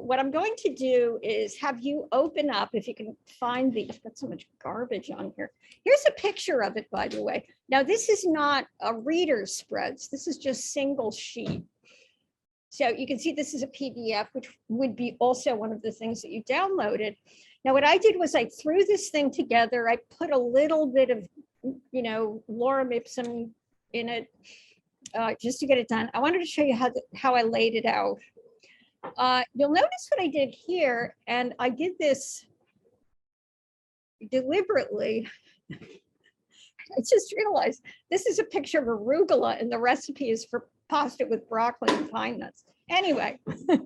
what I'm going to do is have you open up, if you can find I've got so much garbage on here. Here's a picture of it, by the way. Now, this is not a reader's spreads. This is just single sheet. So you can see this is a PDF, which would be also one of the things that you downloaded. Now, what I did was I threw this thing together. I put a little bit of, lorem ipsum in it just to get it done. I wanted to show you how I laid it out. You'll notice what I did here, and I did this deliberately. I just realized this is a picture of arugula, and the recipe is for pasta with broccoli and pine nuts. Anyway, I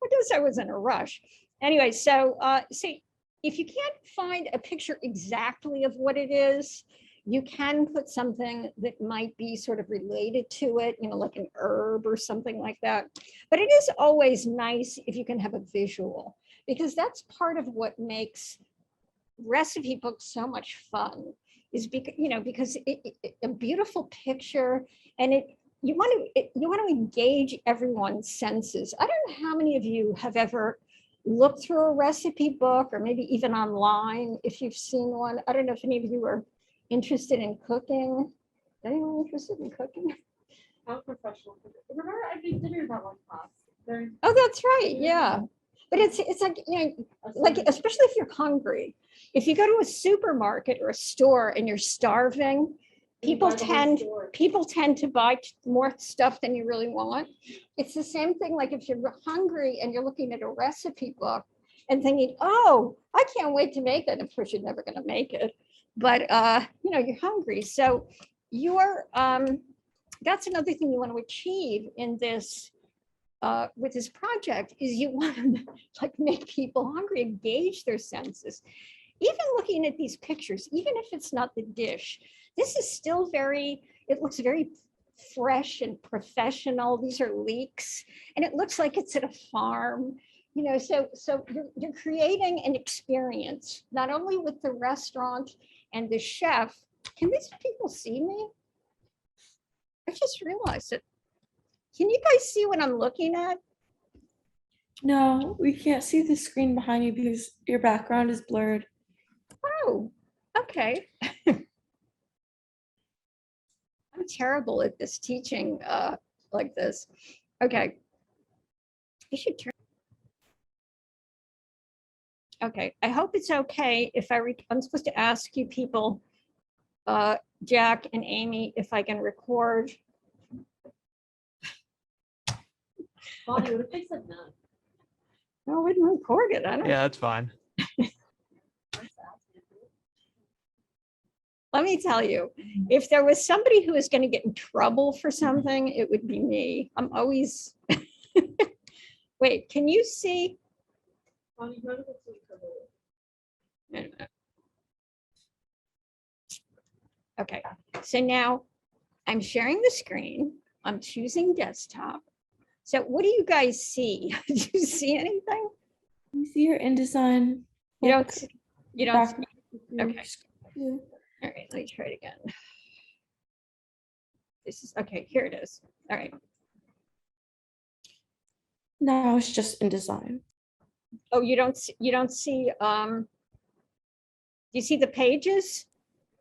guess I was in a rush. Anyway, so see, if you can't find a picture exactly of what it is, you can put something that might be sort of related to it, like an herb or something like that. But it is always nice if you can have a visual, because that's part of what makes recipe books so much fun, is because a beautiful picture, and you want to engage everyone's senses. I don't know how many of you have ever looked through a recipe book, or maybe even online if you've seen one. I don't know if any of you are interested in cooking. Anyone interested in cooking? I'm a professional cooker. Remember, I did dinner that one class. Oh, that's right. Yeah. But it's like, like, especially if you're hungry, if you go to a supermarket or a store and you're starving, people tend to buy more stuff than you really want. It's the same thing. Like if you're hungry and you're looking at a recipe book and thinking, oh, I can't wait to make that. Of course, you're never going to make it, but you're hungry. So that's another thing you want to achieve in this with this project, is you want to like make people hungry, engage their senses. Even looking at these pictures, even if it's not the dish, this is still it looks very fresh and professional. These are leeks, and it looks like it's at a farm, so you're creating an experience, not only with the restaurant and the chef. Can these people see me? I just realized it. Can you guys see what I'm looking at? No, we can't see the screen behind you because your background is blurred. Oh, okay. I'm terrible at this teaching like this. Okay. I should turn. Okay, I hope it's okay if I'm supposed to ask you people, Jack and Amy, if I can record. Bonnie, what if they said no? No, I wouldn't record it. I don't. Yeah, that's fine. Let me tell you, if there was somebody who was going to get in trouble for something, it would be me. I'm always. Wait, can you see? Bonnie, what if it's Wait a minute. Okay, so now I'm sharing the screen. I'm choosing desktop. So what do you guys see? Do you see anything? You see your InDesign. You don't see, okay. Yeah. All right, let me try it again. This is okay, here it is. All right. Now it's just InDesign. Oh, you don't see do you see the pages?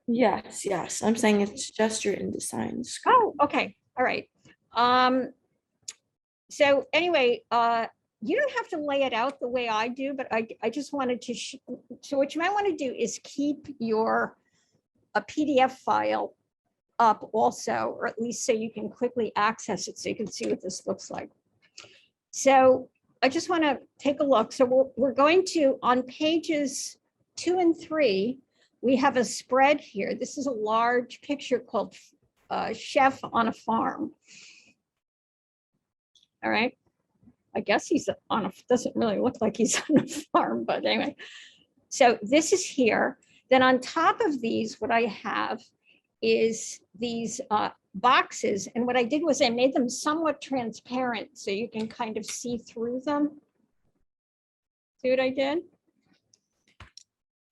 Yes. I'm saying it's just your InDesign screen. Oh, okay. All right. So anyway, you don't have to lay it out the way I do, but I just wanted to, so what you might want to do is keep a PDF file up also, or at least so you can quickly access it so you can see what this looks like. So I just want to take a look. So we're going to, on pages 2 and 3, we have a spread here. This is a large picture called Chef on a Farm. All right. I guess he's doesn't really look like he's on a farm, but anyway. So this is here. Then on top of these, what I have is these boxes. And what I did was I made them somewhat transparent so you can kind of see through them. See what I did?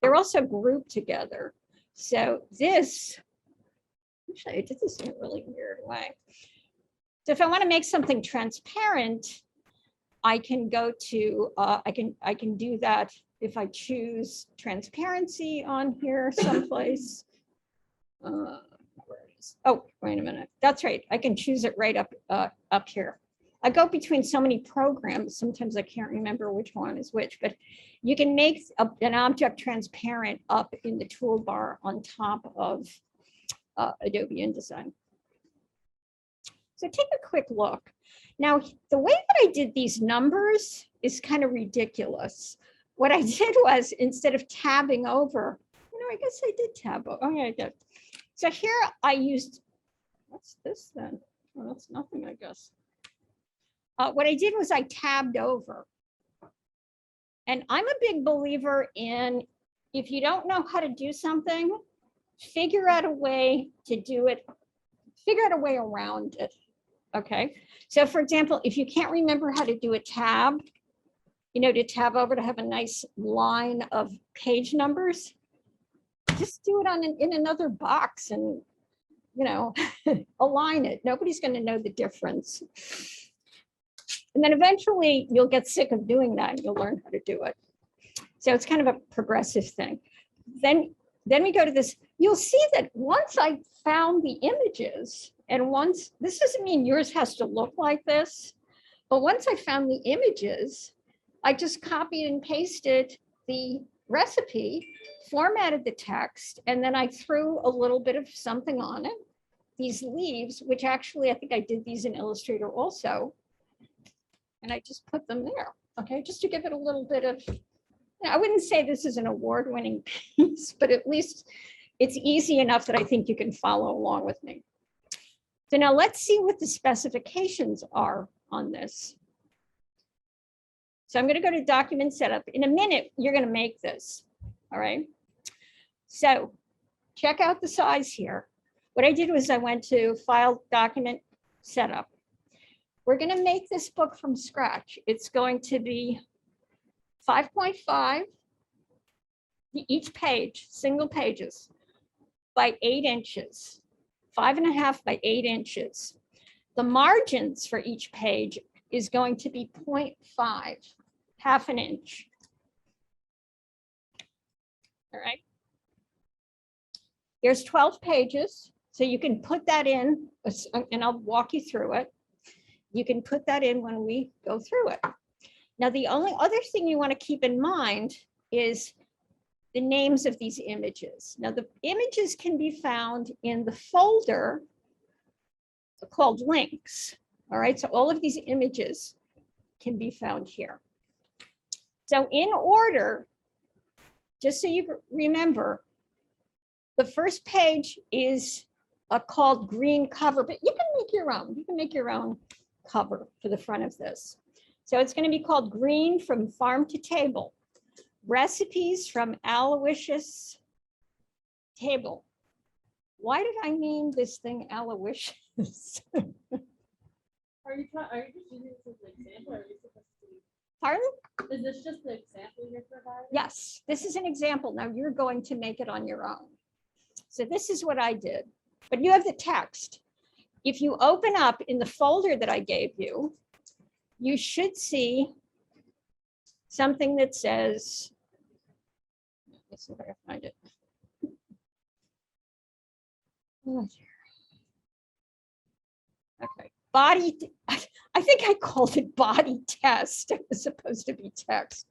They're also grouped together. So this, actually I did this in a really weird way. So if I want to make something transparent, I can go to, I can do that if I choose transparency on here someplace. Where it is. Oh, wait a minute. That's right. I can choose it right up here. I go between so many programs, sometimes I can't remember which one is which, but you can make an object transparent up in the toolbar on top of Adobe InDesign. So take a quick look. Now, the way that I did these numbers is kind of ridiculous. What I did was, instead of tabbing over, I guess I did tab over. Oh, yeah, I did. So here I used, what's this then? Well, that's nothing, I guess. What I did was I tabbed over. And I'm a big believer in, if you don't know how to do something, figure out a way to do it, figure out a way around it. Okay. So for example, if you can't remember how to do a tab, to tab over to have a nice line of page numbers, just do it in another box and, align it. Nobody's going to know the difference. And then eventually you'll get sick of doing that and you'll learn how to do it. So it's kind of a progressive thing. Then we go to this. You'll see that once I found the images, and once, this doesn't mean yours has to look like this, but once I found the images, I just copied and pasted the recipe, formatted the text, and then I threw a little bit of something on it. These leaves, which actually I think I did these in Illustrator also, and I just put them there, okay, just to give it a little bit of, I wouldn't say this is an award-winning piece, but at least it's easy enough that I think you can follow along with me. So now let's see what the specifications are on this. So I'm going to go to document setup. In a minute, you're going to make this, all right? So check out the size here. What I did was I went to File, Document, Setup. We're going to make this book from scratch. It's going to be 5.5, each page, single pages, by 8 inches, 5.5 by 8 inches. The margins for each page is going to be 0.5, half an inch. All right. There's 12 pages, so you can put that in, and I'll walk you through it. You can put that in when we go through it. Now, the only other thing you want to keep in mind is the names of these images. Now, the images can be found in the folder called links. All right, so all of these images can be found here. So in order, just so you remember, the first page is called green cover, but you can make your own. You can make your own cover for the front of this. So it's going to be called Green from Farm to Table. Recipes from Aloysius Table. Why did I name this thing Aloysius? Are you just using this as an example, or are you supposed to? Pardon? Is this just the example you're providing? Yes, this is an example. Now you're going to make it on your own. So this is what I did, but you have the text. If you open up in the folder that I gave you, you should see something that says, let's see if I can find it. Okay, body, I think I called it body test. It was supposed to be text.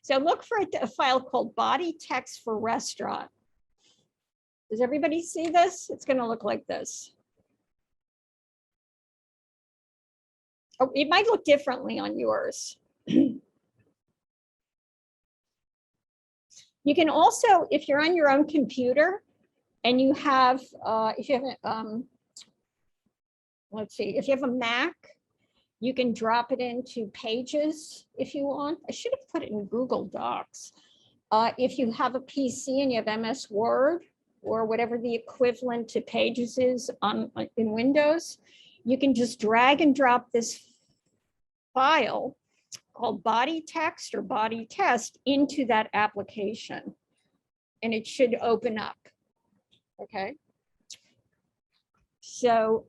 So look for a file called body text for restaurant. Does everybody see this? It's going to look like this. Oh, it might look differently on yours. You can also, if you're on your own computer and you have, if you have, let's see, if you have a Mac, you can drop it into Pages if you want. I should have put it in Google Docs. If you have a PC and you have MS Word or whatever the equivalent to Pages is in Windows, you can just drag and drop this file called body text or body test into that application, and it should open up. Okay. So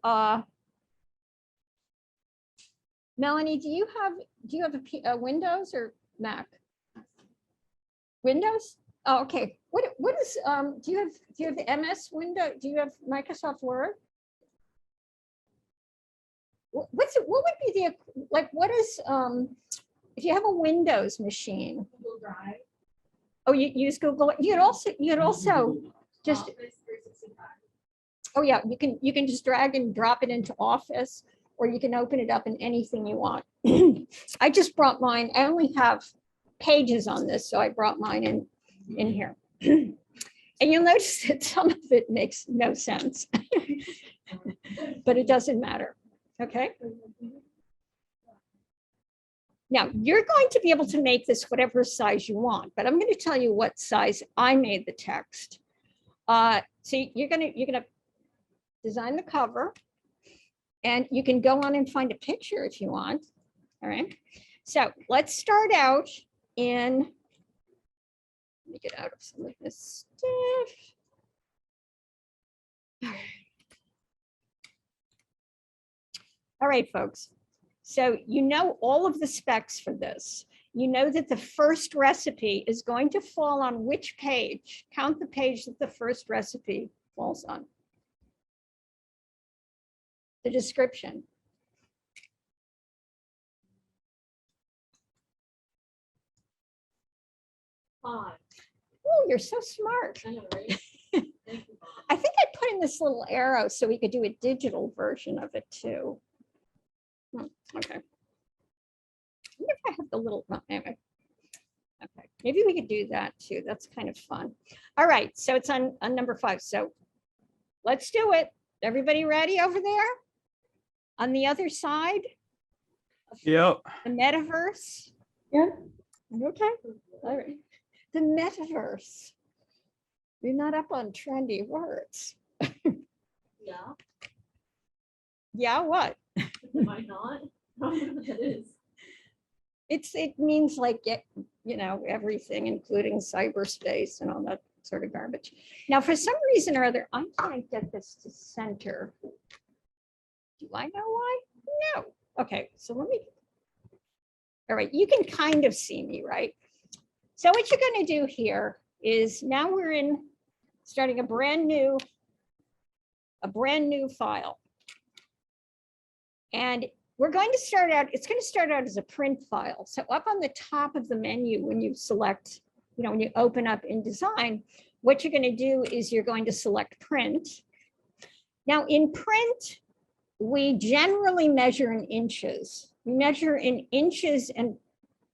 Melanie, do you have a Windows or Mac? Windows? Oh, okay. What is, do you have MS Windows? Do you have Microsoft Word? What would be what is, if you have a Windows machine? Google Drive. Oh, you use Google. You'd also just, Office 365. oh yeah, you can just drag and drop it into Office, or you can open it up in anything you want. I just brought mine. I only have pages on this, so I brought mine in here. And you'll notice that some of it makes no sense, but it doesn't matter. Okay. Now you're going to be able to make this whatever size you want, but I'm going to tell you what size I made the text. So you're gonna design the cover, and you can go on and find a picture if you want. All right. So let's start out in. Let me get out of some of this stuff. All right. All right, folks. So you know all of the specs for this. You know that the first recipe is going to fall on which page? Count the page that the first recipe falls on. The description. Five. Oh, you're so smart. I know, right? Thank you. I think I put in this little arrow so we could do a digital version of it too. Okay. I wonder if I have the little, oh, anyway. Okay, maybe we could do that too. That's kind of fun. All right, so it's on number 5. So let's do it. Everybody ready over there? On the other side? Yep. The metaverse? Yeah. Okay, all right. The metaverse. You're not up on trendy words. Yeah. Yeah, what? Am I not? I don't know what that is. It means like everything, including cyberspace and all that sort of garbage. Now, for some reason or other, I can't get this to center. Do I know why? No. Okay, so let me. All right, you can kind of see me, right? So what you're going to do here is now we're starting a brand new file. And we're going to start out, it's going to start out as a print file. So up on the top of the menu, when you select, when you open up InDesign, what you're going to do is you're going to select print. Now in print, we generally measure in inches. We measure in inches and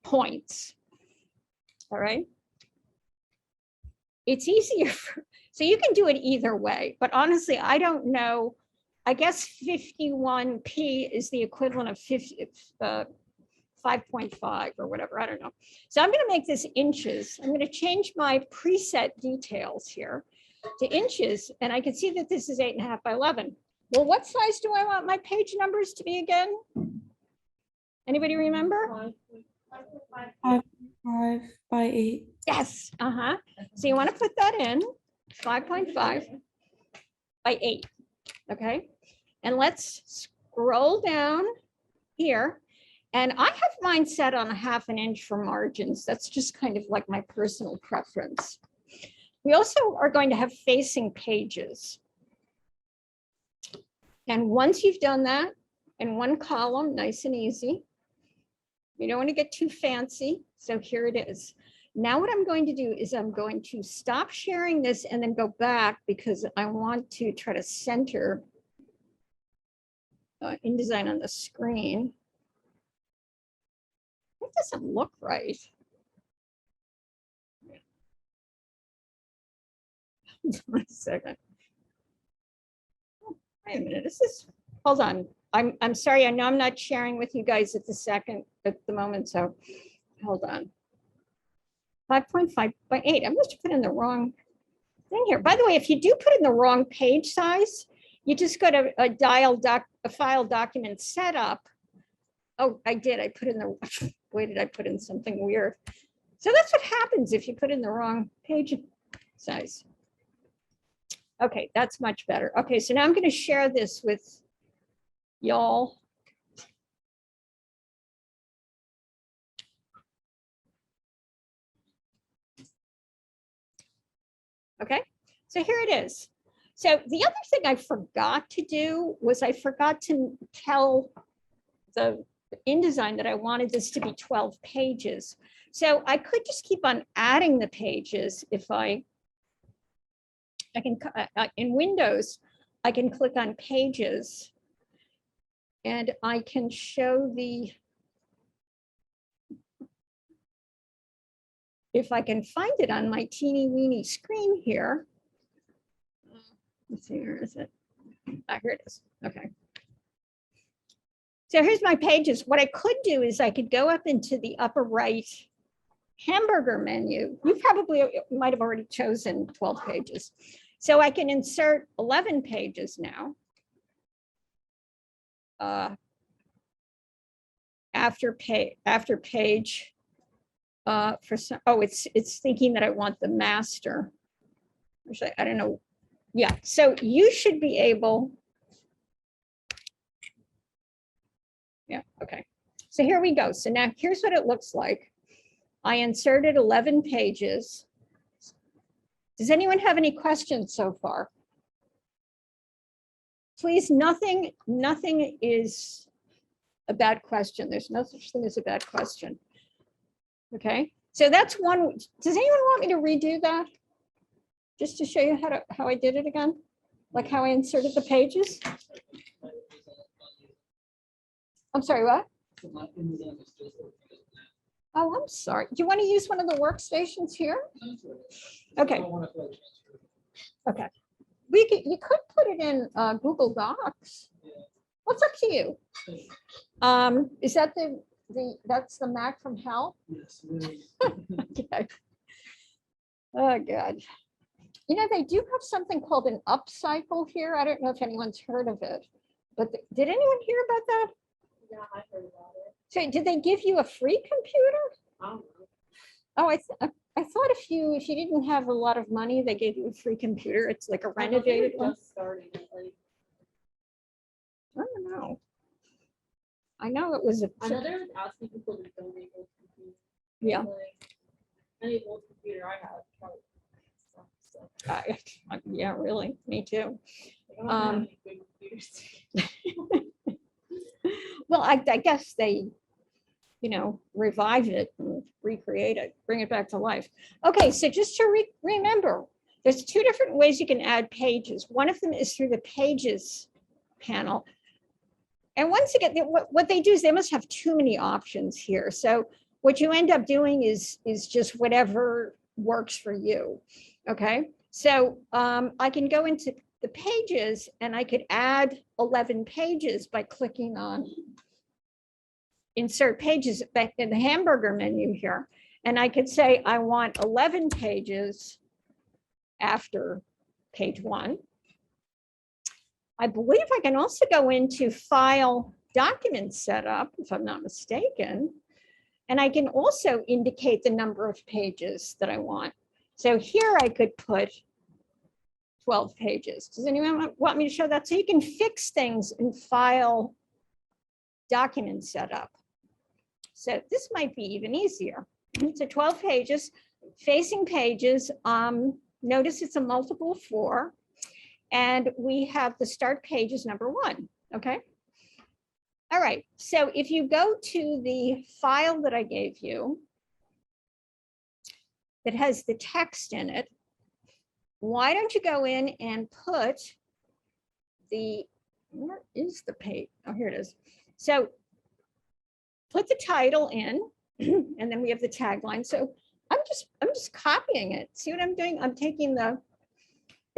points. All right. It's easier. So you can do it either way, but honestly, I don't know. I guess 51p is the equivalent of 5.5 or whatever. I don't know. So I'm going to make this inches. I'm going to change my preset details here to inches. And I can see that this is 8.5 by 11. Well, what size do I want my page numbers to be again? Anybody remember? 5 by 8. Yes. So you want to put that in 5.5 by 8. Okay. And let's scroll down here. And I have mine set on 1/2 inch for margins. That's just kind of like my personal preference. We also are going to have facing pages. And once you've done that in one column, nice and easy, you don't want to get too fancy. So here it is. Now what I'm going to do is I'm going to stop sharing this and then go back because I want to try to center InDesign on the screen. It doesn't look right. One second. Oh, wait a minute. Hold on. I'm sorry. I know I'm not sharing with you guys at the moment. So hold on. 5.5 by 8. I must have put in the wrong thing here. By the way, if you do put in the wrong page size, you just go to a file document setup. Oh, I did. I put in the, boy, did I put in something weird. So that's what happens if you put in the wrong page size. Okay, that's much better. Okay, so now I'm going to share this with y'all. Okay, so here it is. So the other thing I forgot to do was I forgot to tell the InDesign that I wanted this to be 12 pages. So I could just keep on adding the pages if I can, in Windows, I can click on pages and I can show the, if I can find it on my teeny weeny screen here. Let's see, where is it? Ah, here it is. Okay. So here's my pages. What I could do is I could go up into the upper right hamburger menu. You probably might have already chosen 12 pages. So I can insert 11 pages now. After page for some, oh, it's thinking that I want the master. Actually, I don't know. Yeah, so you should be able. Yeah, okay. So here we go. So now here's what it looks like. I inserted 11 pages. Does anyone have any questions so far? Please, nothing is a bad question. There's no such thing as a bad question. Okay, so that's one. Does anyone want me to redo that? Just to show you how I did it again? Like how I inserted the pages? I'm sorry, what? Oh, I'm sorry. Do you want to use one of the workstations here? Okay. Okay. You could put it in Google Docs. What's up to you? Is that that's the Mac from hell? Yes. It is. Okay. Oh God. You know, they do have something called an upcycle here. I don't know if anyone's heard of it, but did anyone hear about that? Yeah, I heard about it. So did they give you a free computer? I don't know. Oh, I thought if you didn't have a lot of money, they gave you a free computer. It's like a I thought they were renovated one. just starting it, like, I don't know. I know it was a. I know they were asking people to donate old computers. Yeah. Like, any old computer I have. Probably, so, Yeah, really. Me too. like, I don't have any good computers. Well, I guess they, revive it and recreate it, bring it back to life. Okay, so just to remember, there's two different ways you can add pages. One of them is through the pages panel. And once again, what they do is they must have too many options here. So what you end up doing is just whatever works for you. Okay, so I can go into the pages and I could add 11 pages by clicking on insert pages back in the hamburger menu here. And I could say, I want 11 pages after page 1. I believe I can also go into file document setup, if I'm not mistaken. And I can also indicate the number of pages that I want. So here I could put 12 pages. Does anyone want me to show that? So you can fix things in file document setup. So this might be even easier. So 12 pages, facing pages. Notice it's a multiple of 4. And we have the start page is number 1. Okay. All right. So if you go to the file that I gave you that has the text in it, why don't you go in and put where is the page? Oh, here it is. So put the title in, and then we have the tagline. So I'm just copying it. See what I'm doing? I'm taking the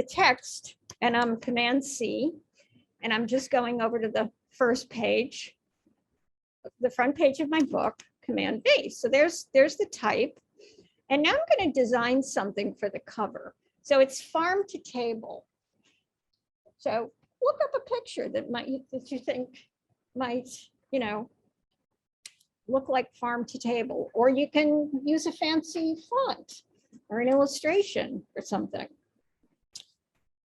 text and I'm Command C, and I'm just going over to the first page, the front page of my book, Command V. So there's the type. And now I'm going to design something for the cover. So it's farm to table. So look up a picture that you think might, look like farm to table, or you can use a fancy font or an illustration or something.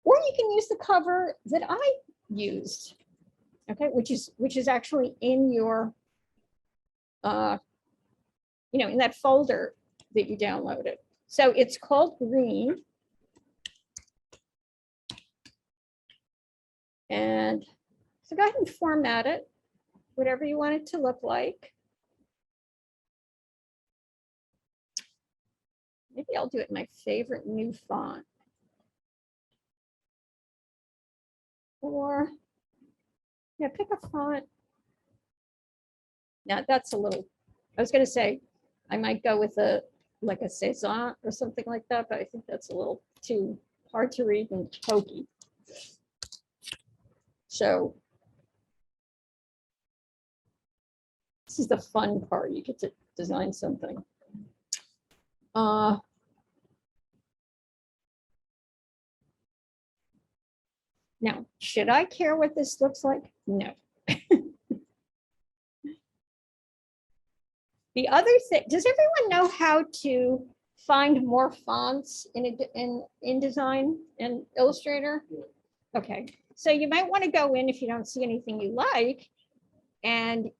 Or you can use the cover that I used, okay, which is actually in your, in that folder that you downloaded. So it's called Green. And so go ahead and format it, whatever you want it to look like. Maybe I'll do it in my favorite new font. Or, yeah, pick a font. Now that's a little, I was gonna say, I might go with like a Cezanne or something like that, but I think that's a little too hard to read and pokey. So this is the fun part. You get to design something. Now, should I care what this looks like? No. The other thing, does everyone know how to find more fonts in InDesign and Illustrator? Okay, so you might want to go in if you don't see anything you like and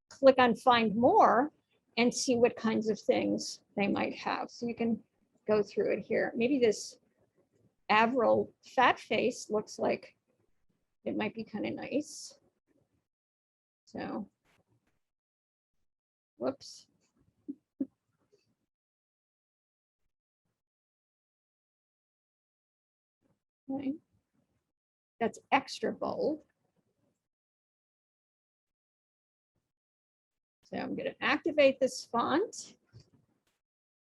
click on find more and see what kinds of things they might have. So you can go through it here. Maybe this Avril fat face looks like it might be kind of nice. So, whoops. Okay. That's extra bold. So I'm going to activate this font.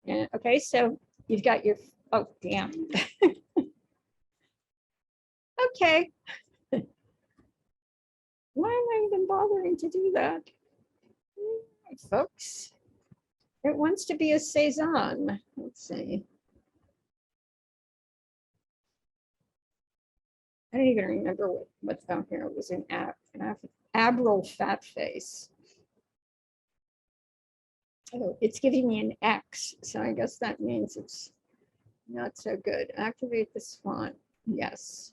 And okay, so you've got your, oh, damn. Okay. Why am I even bothering to do that? Right, folks, it wants to be a Cezanne. Let's see. I don't even remember what's down here. It was an Avril fat face. Oh, it's giving me an X, so I guess that means it's not so good. Activate this font. Yes.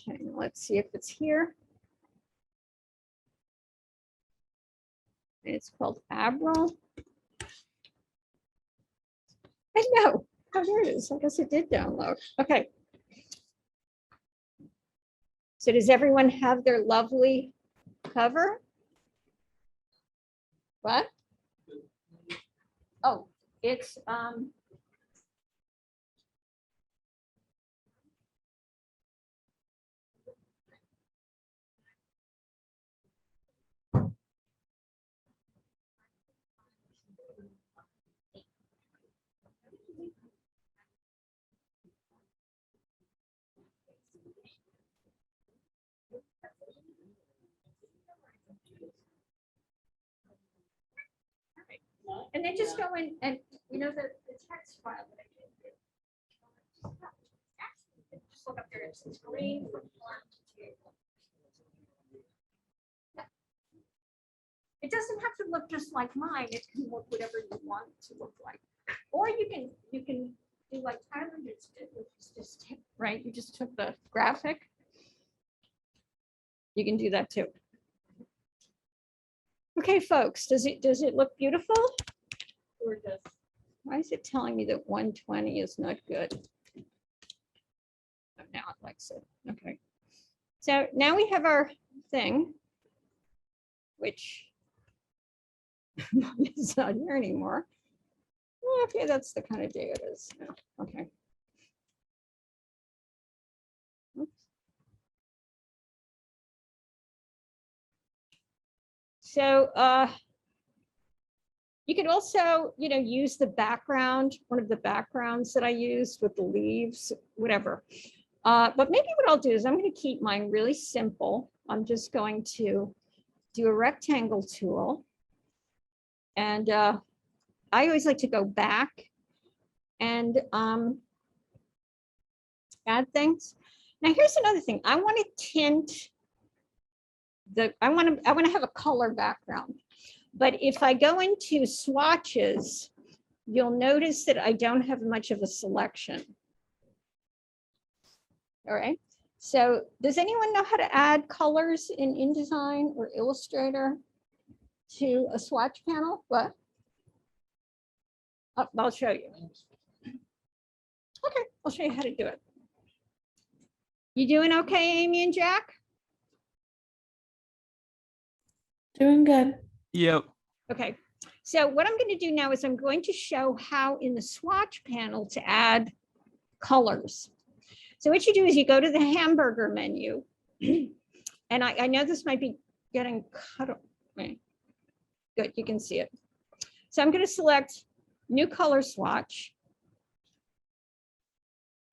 Okay, let's see if it's here. And it's called Avril. I know. Oh, there it is. I guess it did download. Okay. So does everyone have their lovely cover? What? Oh, it's and then just go in and you know the text file that I gave you. Actually, just look up there. It says green from font to table. It doesn't have to look just like mine. It can look whatever you want it to look like. Or you can do like Tyler just did, which is just right. You just took the graphic. You can do that too. Okay, folks, does it look beautiful? Gorgeous. Why is it telling me that 120 is not good? Oh, now it likes it. Okay. So now we have our thing, which is not here anymore. Okay, that's the kind of day it is. Okay. Oops. So you could also, use the background, one of the backgrounds that I used with the leaves, whatever. But maybe what I'll do is I'm going to keep mine really simple. I'm just going to do a rectangle tool. And I always like to go back and add things. Now here's another thing. I want to tint I want to have a color background. But if I go into swatches, you'll notice that I don't have much of a selection. All right. So does anyone know how to add colors in InDesign or Illustrator to a swatch panel? What? Oh, I'll show you. Okay, I'll show you how to do it. You doing okay, Amy and Jack? Doing good. Yep. Okay, so what I'm going to do now is I'm going to show how in the swatch panel to add colors. So what you do is you go to the hamburger menu, and I know this might be getting cut off. Right. Good, you can see it. So I'm going to select new color swatch.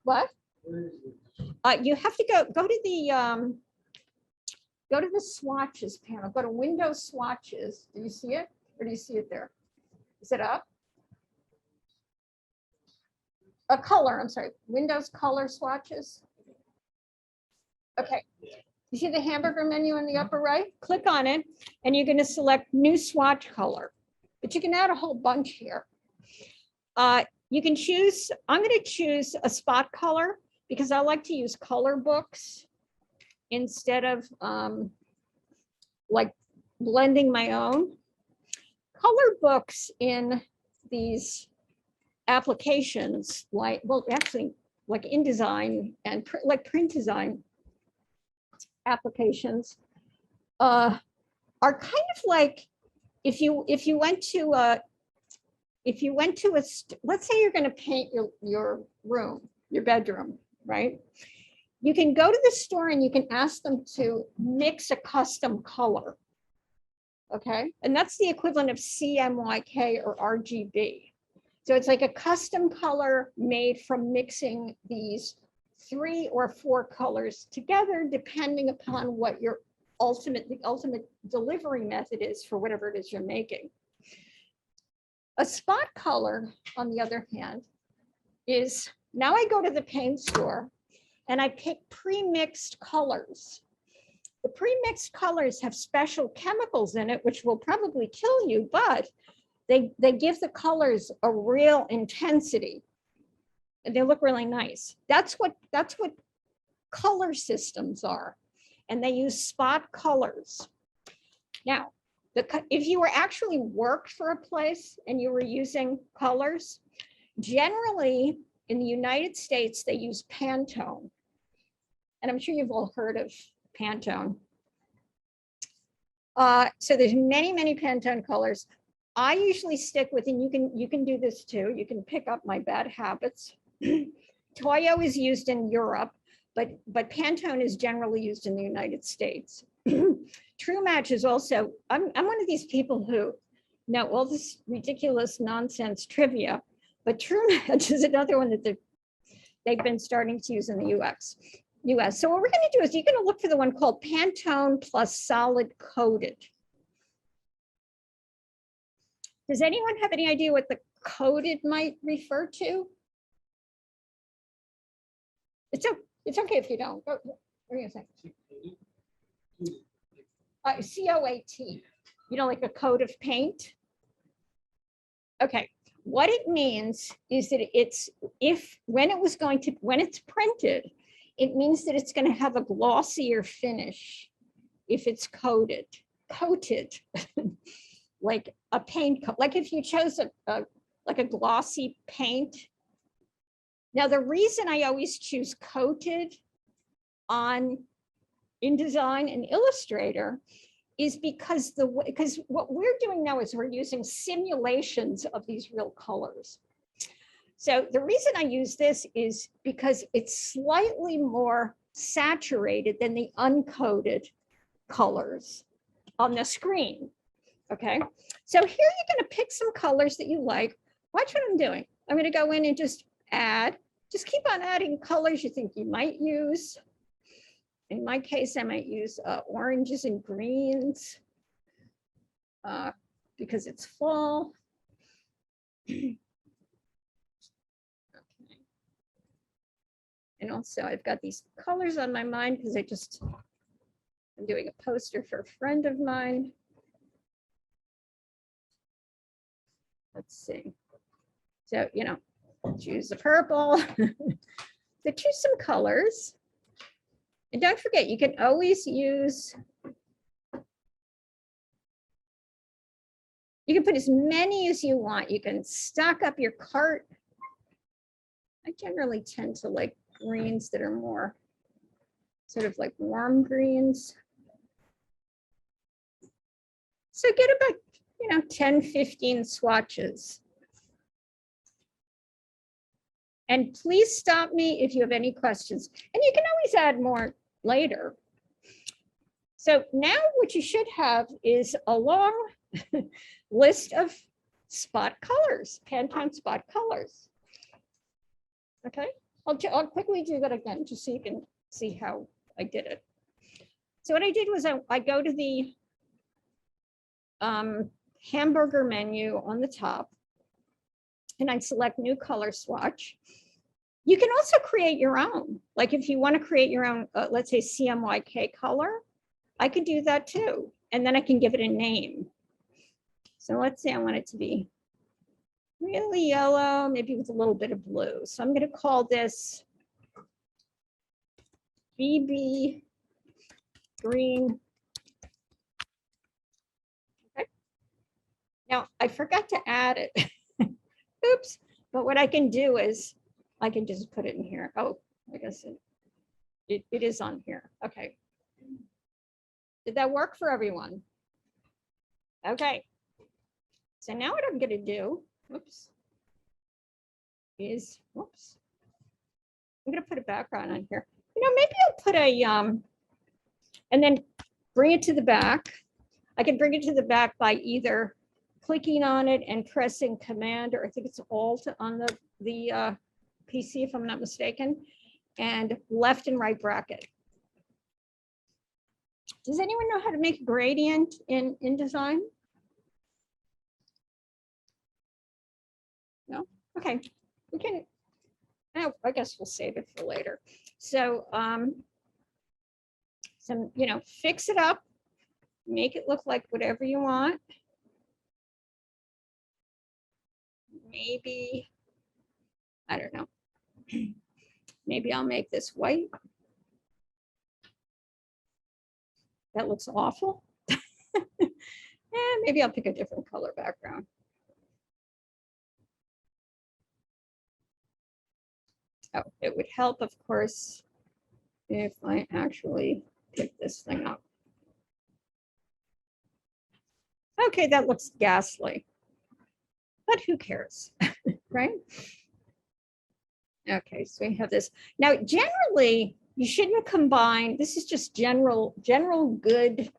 What? You have to go to the swatches panel. Go to Windows swatches. Do you see it? Or do you see it there? Is it up? A color, I'm sorry, Windows color swatches. Okay. You see the hamburger menu in the upper right? Click on it and you're going to select new swatch color. But you can add a whole bunch here. You can choose, I'm going to choose a spot color because I like to use color books instead of like blending my own. Color books in these applications, like, well, actually, like InDesign and like print design applications, are kind of like if you went to a let's say you're going to paint your room, your bedroom, right? You can go to the store and you can ask them to mix a custom color. Okay, and that's the equivalent of CMYK or RGB. So it's like a custom color made from mixing these 3 or 4 colors together, depending upon what your the ultimate delivery method is for whatever it is you're making. A spot color, on the other hand, is now I go to the paint store and I pick pre-mixed colors. The pre-mixed colors have special chemicals in it, which will probably kill you, but they give the colors a real intensity and they look really nice. That's what color systems are. And they use spot colors. Now, if you were actually worked for a place and you were using colors, generally in the United States, they use Pantone. And I'm sure you've all heard of Pantone. So there's many Pantone colors. I usually stick with, and you can do this too. You can pick up my bad habits. Toyo is used in Europe, but Pantone is generally used in the United States. True Match is also, I'm one of these people who know all this ridiculous nonsense trivia, but True Match is another one that they've been starting to use in the US. So what we're going to do is you're going to look for the one called Pantone Plus Solid Coated. Does anyone have any idea what the coated might refer to? It's okay if you don't. What are you going to say? C-O-A-T. You know, like a coat of paint? Okay. What it means is that when it's printed, it means that it's going to have a glossier finish if it's coated, like a paint coat. Like if you chose like a glossy paint. Now, the reason I always choose coated on InDesign and Illustrator is because what we're doing now is we're using simulations of these real colors. So the reason I use this is because it's slightly more saturated than the uncoated colors on the screen. Okay, so here you're going to pick some colors that you like. Watch what I'm doing. I'm going to go in and just keep on adding colors you think you might use. In my case, I might use oranges and greens because it's fall. Okay. And also I've got these colors on my mind because I'm doing a poster for a friend of mine. Let's see. So, choose the purple. So choose some colors. And don't forget, you can always use, you can put as many as you want. You can stock up your cart. I generally tend to like greens that are more sort of like warm greens. So get about, 10, 15 swatches. And please stop me if you have any questions. And you can always add more later. So now what you should have is a long list of spot colors, Pantone spot colors. Okay, I'll quickly do that again, just so you can see how I did it. So what I did was I go to the hamburger menu on the top, and I select new color swatch. You can also create your own. Like if you want to create your own, let's say CMYK color, I could do that too. And then I can give it a name. So let's say I want it to be really yellow, maybe with a little bit of blue. So I'm going to call this BB green. Okay. Now I forgot to add it. Oops. But what I can do is I can just put it in here. Oh, I guess it is on here. Okay. Did that work for everyone? Okay. So now what I'm going to do, whoops, is, whoops, I'm going to put a background on here. Maybe I'll put a, and then bring it to the back. I can bring it to the back by either clicking on it and pressing Command, or I think it's Alt on the PC, if I'm not mistaken, and left and right bracket. Does anyone know how to make a gradient in InDesign? No? Okay, we can, oh, I guess we'll save it for later. So, fix it up, make it look like whatever you want. Maybe, I don't know. Maybe I'll make this white. That looks awful. And maybe I'll pick a different color background. Oh, it would help, of course, if I actually pick this thing up. Okay, that looks ghastly, but who cares, right? Okay, so we have this. Now, generally, you shouldn't combine, this is just general good,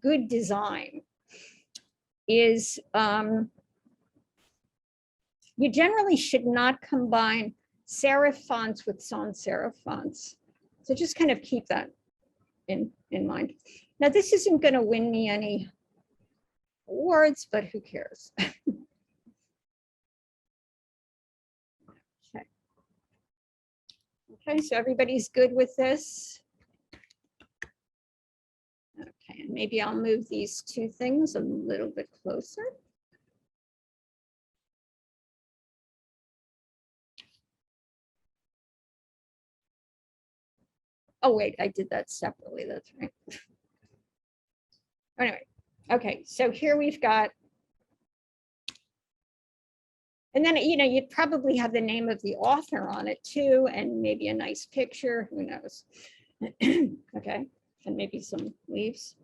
good design is, you generally should not combine serif fonts with sans serif fonts. So just kind of keep that in mind. Now, this isn't going to win me any awards, but who cares? Okay. Okay, so everybody's good with this. Okay, and maybe I'll move these two things a little bit closer. Oh, wait, I did that separately. That's right. Anyway, okay, so here we've got, and then, you'd probably have the name of the author on it too, and maybe a nice picture, who knows? Okay, and maybe some leaves.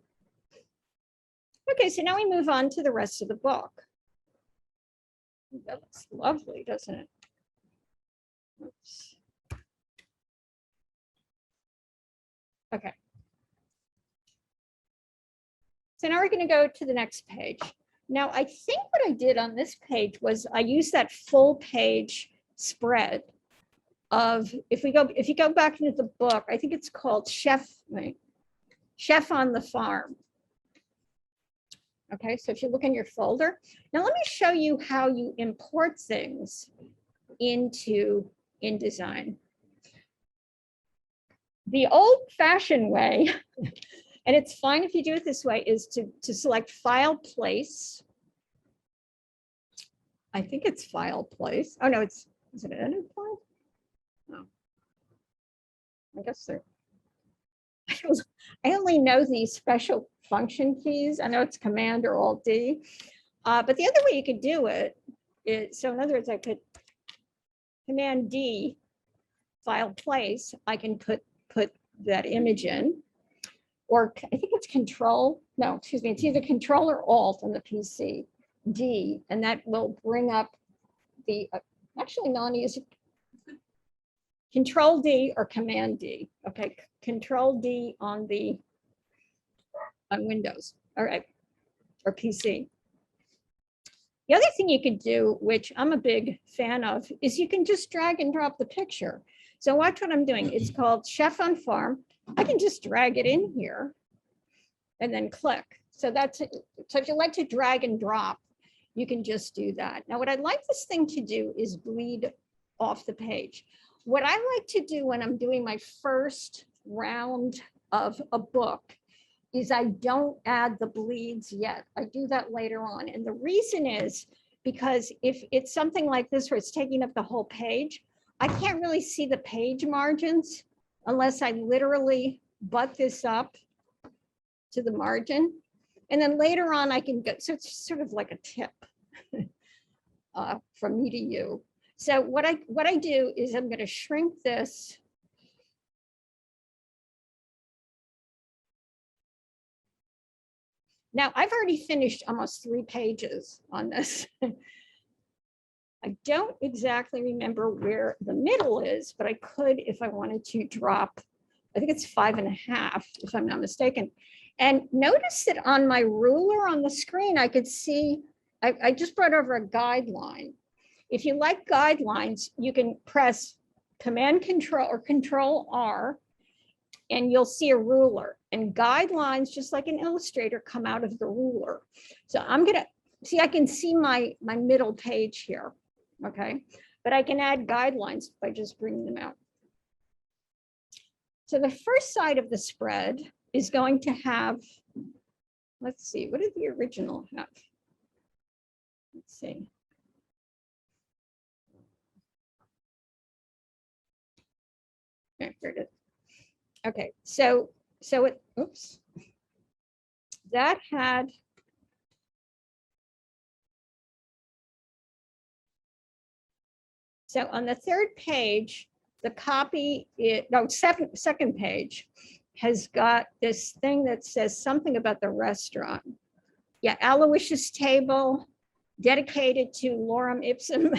Okay, so now we move on to the rest of the book. That looks lovely, doesn't it? Oops. Okay. So now we're going to go to the next page. Now, I think what I did on this page was I used that full page spread of, if you go back into the book, I think it's called Chef on the Farm. Okay, so if you look in your folder, now let me show you how you import things into InDesign. The old-fashioned way, and it's fine if you do it this way, is to select File, Place. I think it's File, Place. Oh, no, is it an edit file? No. I guess they're, I only know these special function keys. I know it's Command or Alt D, but the other way you could do it is, so in other words, I could Command D file place, I can put that image in. Or I think it's control, no, excuse me, it's either control or alt on the PC, D, and that will bring up the, actually Nani, is it control D or command D? Okay, control D on Windows, all right, or PC. The other thing you could do, which I'm a big fan of, is you can just drag and drop the picture. So watch what I'm doing. It's called Chef on Farm. I can just drag it in here and then click. So that's it. So if you like to drag and drop, you can just do that. Now, what I'd like this thing to do is bleed off the page. What I like to do when I'm doing my first round of a book is I don't add the bleeds yet. I do that later on. And the reason is because if it's something like this where it's taking up the whole page, I can't really see the page margins unless I literally butt this up to the margin. And then later on I can go, so it's sort of like a tip from me to you. So what I do is I'm going to shrink this. Now I've already finished almost 3 pages on this. I don't exactly remember where the middle is, but I could, if I wanted to drop, I think it's 5.5, if I'm not mistaken. And notice that on my ruler on the screen, I could see, I just brought over a guideline. If you like guidelines, you can press Command Control or Control R, and you'll see a ruler, and guidelines, just like an illustrator, come out of the ruler. So I'm gonna, see, I can see my middle page here, okay? But I can add guidelines by just bringing them out. So the first side of the spread is going to have, let's see, what did the original have? Let's see. Here it is. Okay, so it, oops, that had, so on the 3rd page, the copy, second page has got this thing that says something about the restaurant. Yeah, Aloysius table dedicated to Lorem Ipsum.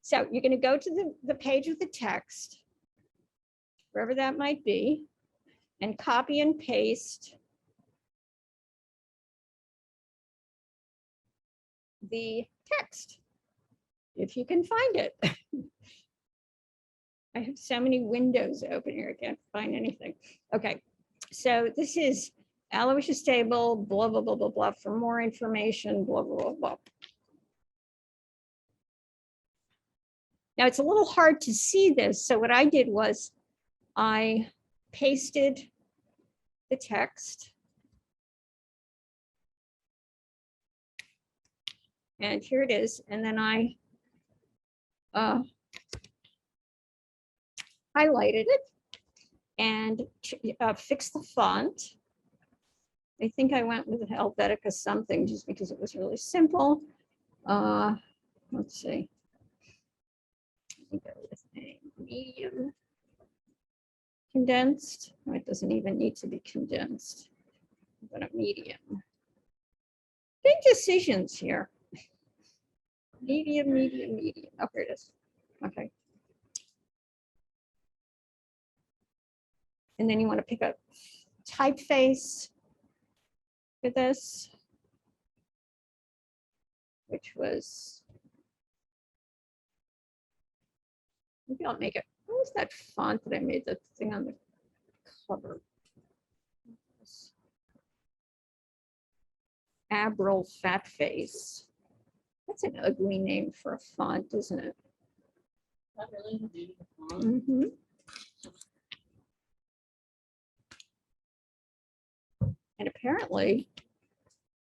So you're going to go to the page with the text, wherever that might be, and copy and paste the text, if you can find it. I have so many windows open here, I can't find anything. Okay, so this is Aloysius table, blah, blah, blah, blah, blah. For more information, blah, blah, blah, blah. Now it's a little hard to see this. So what I did was I pasted the text. And here it is. And then I highlighted it and fixed the font. I think I went with Helvetica something just because it was really simple. Let's see. I think I was a medium condensed. Oh, it doesn't even need to be condensed, but a medium. Big decisions here. Medium, medium, medium. Oh, here it is. Okay. And then you want to pick up typeface for this, which was, maybe I'll make it, what was that font that I made that thing on the cover? Abril Fat Face. That's an ugly name for a font, isn't it? Not really. Mm-hmm. And apparently,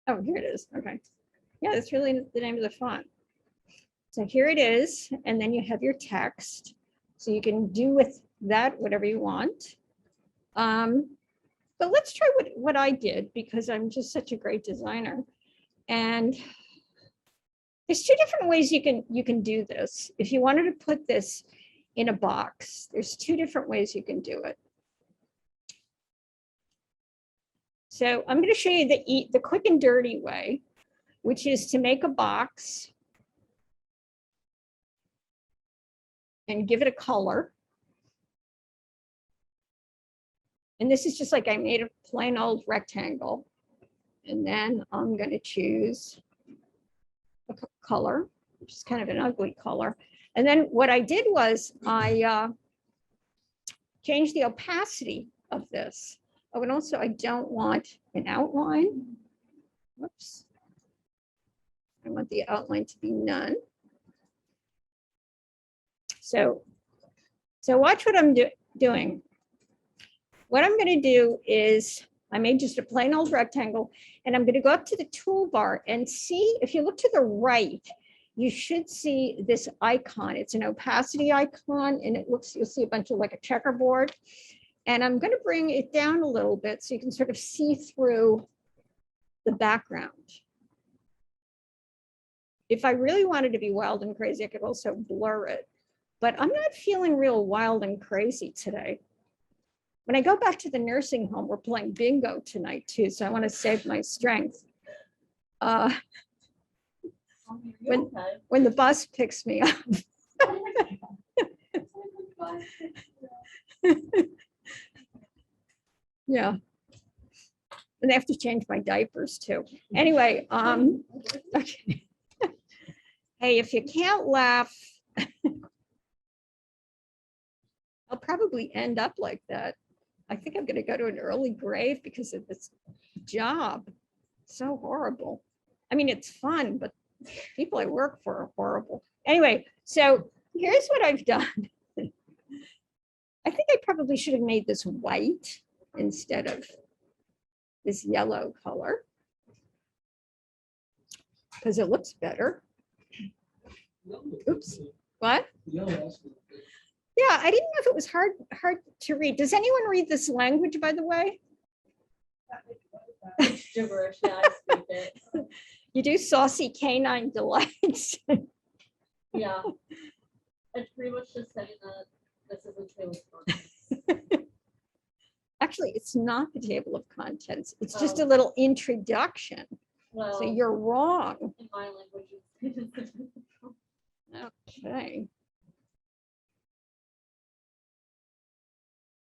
oh, here it is. Okay. Yeah, that's really the name of the font. So here it is. And then you have your text. So you can do with that whatever you want. But let's try what I did, because I'm just such a great designer. And there's 2 different ways you can do this. If you wanted to put this in a box. There's two different ways you can do it. So I'm going to show you the quick and dirty way, which is to make a box and give it a color. And this is just like I made a plain old rectangle. And then I'm going to choose a color, which is kind of an ugly color. And then what I did was I changed the opacity of this. Oh, and also I don't want an outline. Whoops. I want the outline to be none. So watch what I'm doing. What I'm going to do is I made just a plain old rectangle, and I'm going to go up to the toolbar and see if you look to the right, you should see this icon. It's an opacity icon, and it looks, you'll see a bunch of like a checkerboard. And I'm going to bring it down a little bit so you can sort of see through the background. If I really wanted to be wild and crazy, I could also blur it, but I'm not feeling real wild and crazy today. When I go back to the nursing home, we're playing bingo tonight too, so I want to save my strength. When the bus picks me up. Yeah. And they have to change my diapers too. Anyway, okay. Hey, if you can't laugh, I'll probably end up like that. I think I'm going to go to an early grave because of this job. So horrible. I mean, it's fun, but people I work for are horrible. Anyway, so here's what I've done. I think I probably should have made this white instead of this yellow color because it looks better. Oops. What? Yeah, I didn't know if it was hard to read. Does anyone read this language, by the way? Gibberish, yeah, I speak it. You do saucy canine delights. Yeah. It's pretty much just saying that this isn't table of contents. Actually, it's not the table of contents. It's just a little introduction. Well, So you're wrong. in my language. Okay.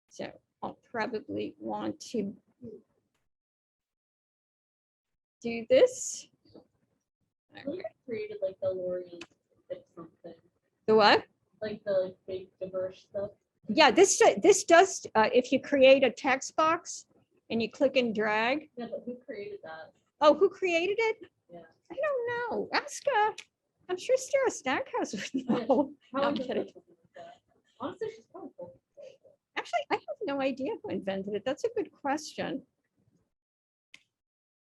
So I'll probably want to do this. I think I created like the Lorient fix something. The what? Like the like big diverse stuff. Yeah, this does, if you create a text box and you click and drag. Yeah, but who created that? Oh, who created it? Yeah. I don't know. Ask, I'm sure Sarah Stackhouse would Oh, yeah. know. How No, I'm is it kidding. something like that? Honestly, she's probably cool. Actually, I have no idea who invented it. That's a good question.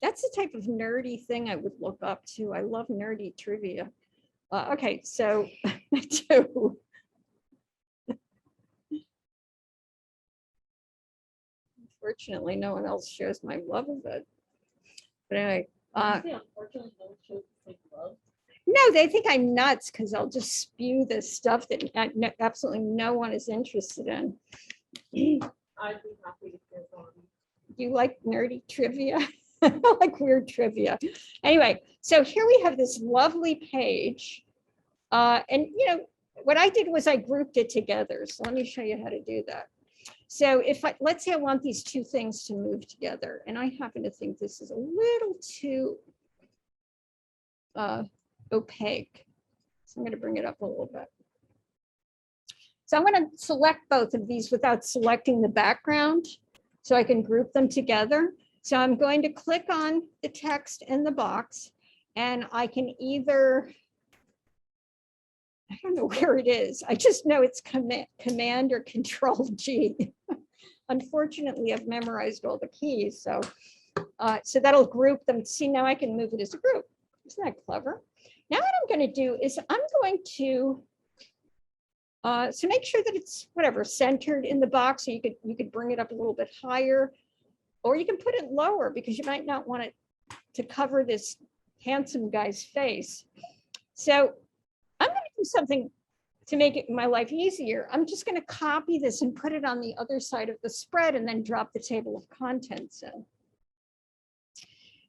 That's the type of nerdy thing I would look up to. I love nerdy trivia. Okay, so I do. Unfortunately, no one else shares my love of it. But anyway, Honestly, unfortunately, no one shows the same love. no, they think I'm nuts because I'll just spew this stuff that absolutely no one is interested in. I'd be happy to hear one. You like nerdy trivia? I like weird trivia. Anyway, so here we have this lovely page. And you know, what I did was I grouped it together. So let me show you how to do that. So if let's say I want these two things to move together, and I happen to think this is a little too opaque. So I'm going to bring it up a little bit. So I'm going to select both of these without selecting the background so I can group them together. So I'm going to click on the text in the box, and I can either, I don't know where it is. I just know it's command or control G. Unfortunately, I've memorized all the keys. So, so that'll group them. See, now I can move it as a group. Isn't that clever? Now what I'm going to do is I'm going to, so make sure that it's whatever centered in the box. So you could bring it up a little bit higher, or you can put it lower because you might not want it to cover this handsome guy's face. So I'm going to do something to make it my life easier, I'm just going to copy this and put it on the other side of the spread and then drop the table of contents in.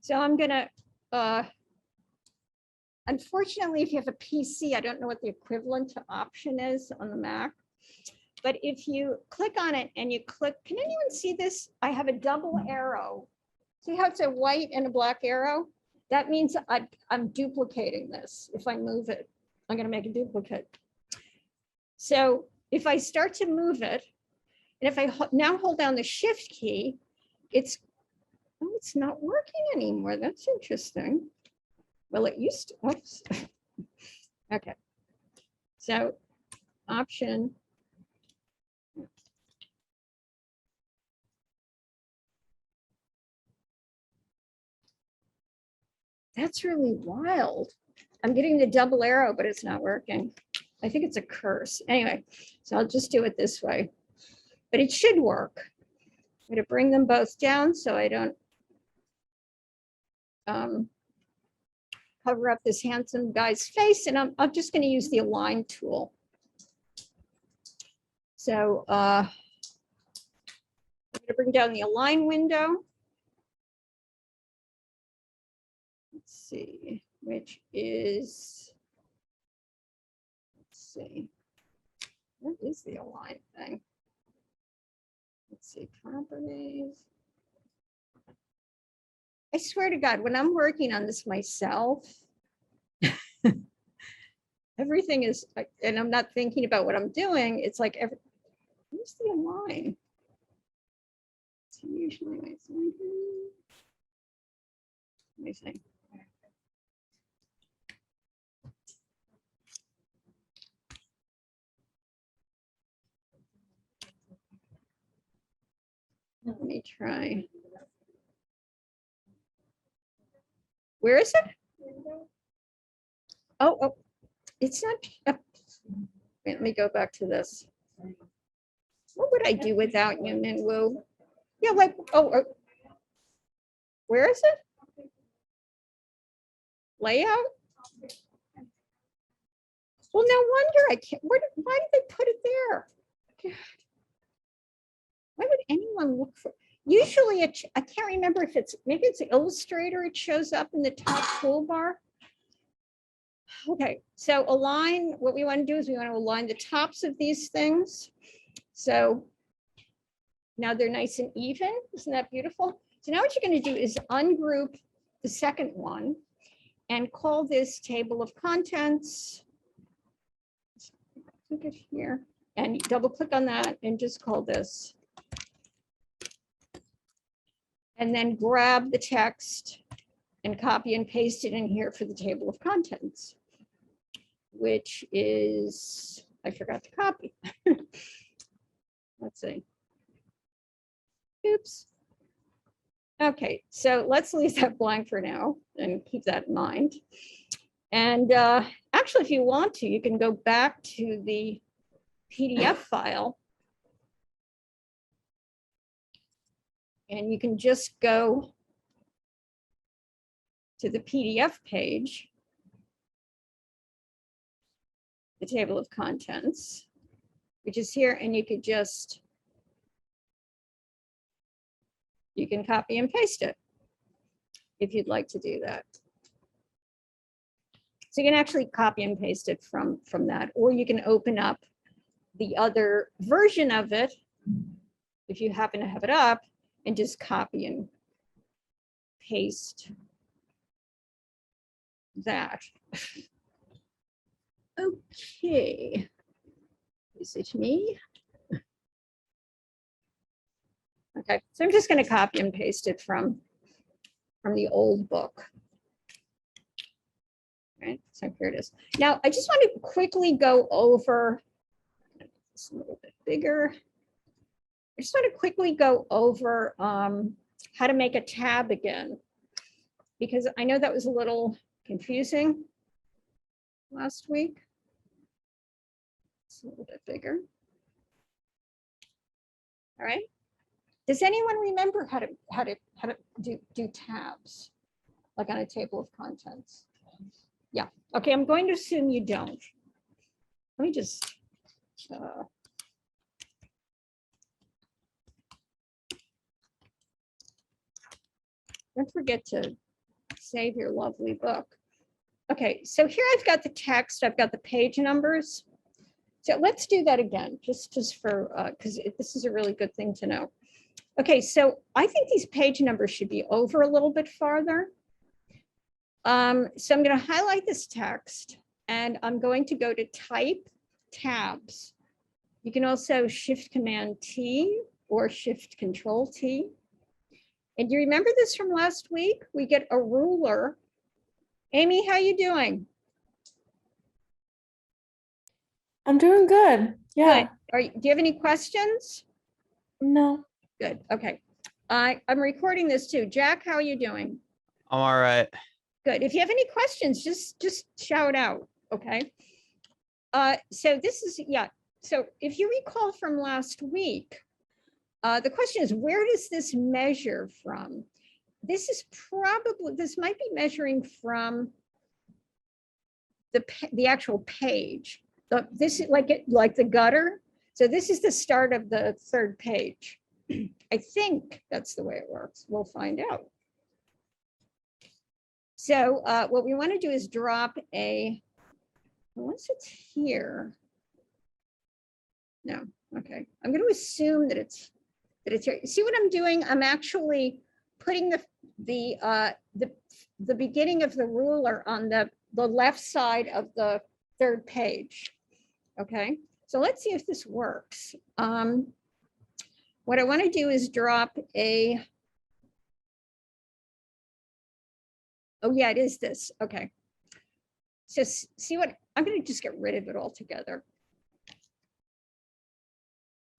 So I'm going to, unfortunately, if you have a PC, I don't know what the equivalent to option is on the Mac. But if you click on it and you click, can anyone see this? I have a double arrow. See how it's a white and a black arrow? That means I'm duplicating this. If I move it, I'm going to make a duplicate. So if I start to move it, and if I now hold down the shift key, it's not working anymore. That's interesting. Well, it used to, oops. Okay. So option. That's really wild. I'm getting the double arrow, but it's not working. I think it's a curse. Anyway, so I'll just do it this way, but it should work. I'm going to bring them both down so I don't cover up this handsome guy's face, and I'm just going to use the align tool. So I'm going to bring down the align window. Let's see, which is, let's see, what is the align thing? Let's see, properties. I swear to God, when I'm working on this myself, everything is, and I'm not thinking about what I'm doing. It's like, where's the align? It's usually my thing. Let me see. Let me try. Where is it? Oh, it's not. Wait, let me go back to this. What would I do without Yin and Wu? Yeah, like, where is it? Layout? Well, no wonder I can't. Why did they put it there? God. Why would anyone look for? Usually, I can't remember if it's, maybe it's Illustrator. It shows up in the top toolbar. Okay, so align, what we want to do is we want to align the tops of these things. So now they're nice and even. Isn't that beautiful? So now what you're going to do is ungroup the second one and call this table of contents. Click it here and double click on that and just call this. And then grab the text and copy and paste it in here for the table of contents, which is, I forgot to copy. Let's see. Oops. Okay, so let's leave that blank for now and keep that in mind. And actually, if you want to, you can go back to the PDF file and you can just go to the PDF page, the table of contents, which is here, and you could just, you can copy and paste it if you'd like to do that. So you can actually copy and paste it from that, or you can open up the other version of it if you happen to have it up and just copy and paste that. Okay, is it me? Okay, so I'm just going to copy and paste it from the old book. Right, so here it is. Now, I just want to quickly go over, it's a little bit bigger. I just want to quickly go over how to make a tab again, because I know that was a little confusing last week. It's a little bit bigger. All right. Does anyone remember how to do tabs, like on a table of contents? Yeah. Okay, I'm going to assume you don't. let me just. uh, Don't forget to save your lovely book. Okay, so here I've got the text, I've got the page numbers. So let's do that again, just for, because this is a really good thing to know. Okay, so I think these page numbers should be over a little bit farther. So I'm going to highlight this text and I'm going to go to type tabs. You can also Shift Command T or Shift Control T. And you remember this from last week? We get a ruler. Amy, how you doing? I'm doing good. Yeah. Good. Do you have any questions? No. Good. Okay. I'm recording this too. Jack, how are you doing? I'm all right. Good. If you have any questions, just shout out. Okay. So this is, yeah. So if you recall from last week, the question is, where does this measure from? This might be measuring from the actual page. This is like the gutter. So this is the start of the third page. I think that's the way it works. We'll find out. So what we want to do is drop once it's here. No, okay. I'm going to assume that it's here. See what I'm doing? I'm actually putting the beginning of the ruler on the left side of the third page. Okay, so let's see if this works. What I want to do is drop oh yeah, it is this. Okay. So see what, I'm going to just get rid of it altogether.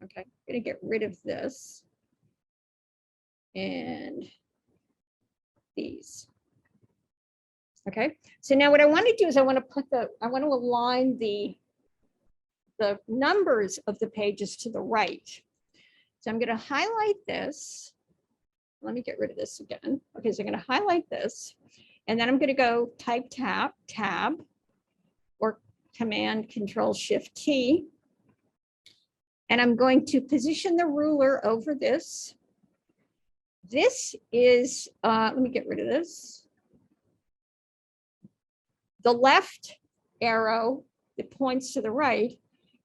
Okay, I'm going to get rid of this and these. Okay, so now what I want to do is I want to align the numbers of the pages to the right. So I'm going to highlight this. Let me get rid of this again. Okay, so I'm going to highlight this, and then I'm going to go type tab, or Command Control Shift T. And I'm going to position the ruler over this. This is, let me get rid of this. The left arrow that points to the right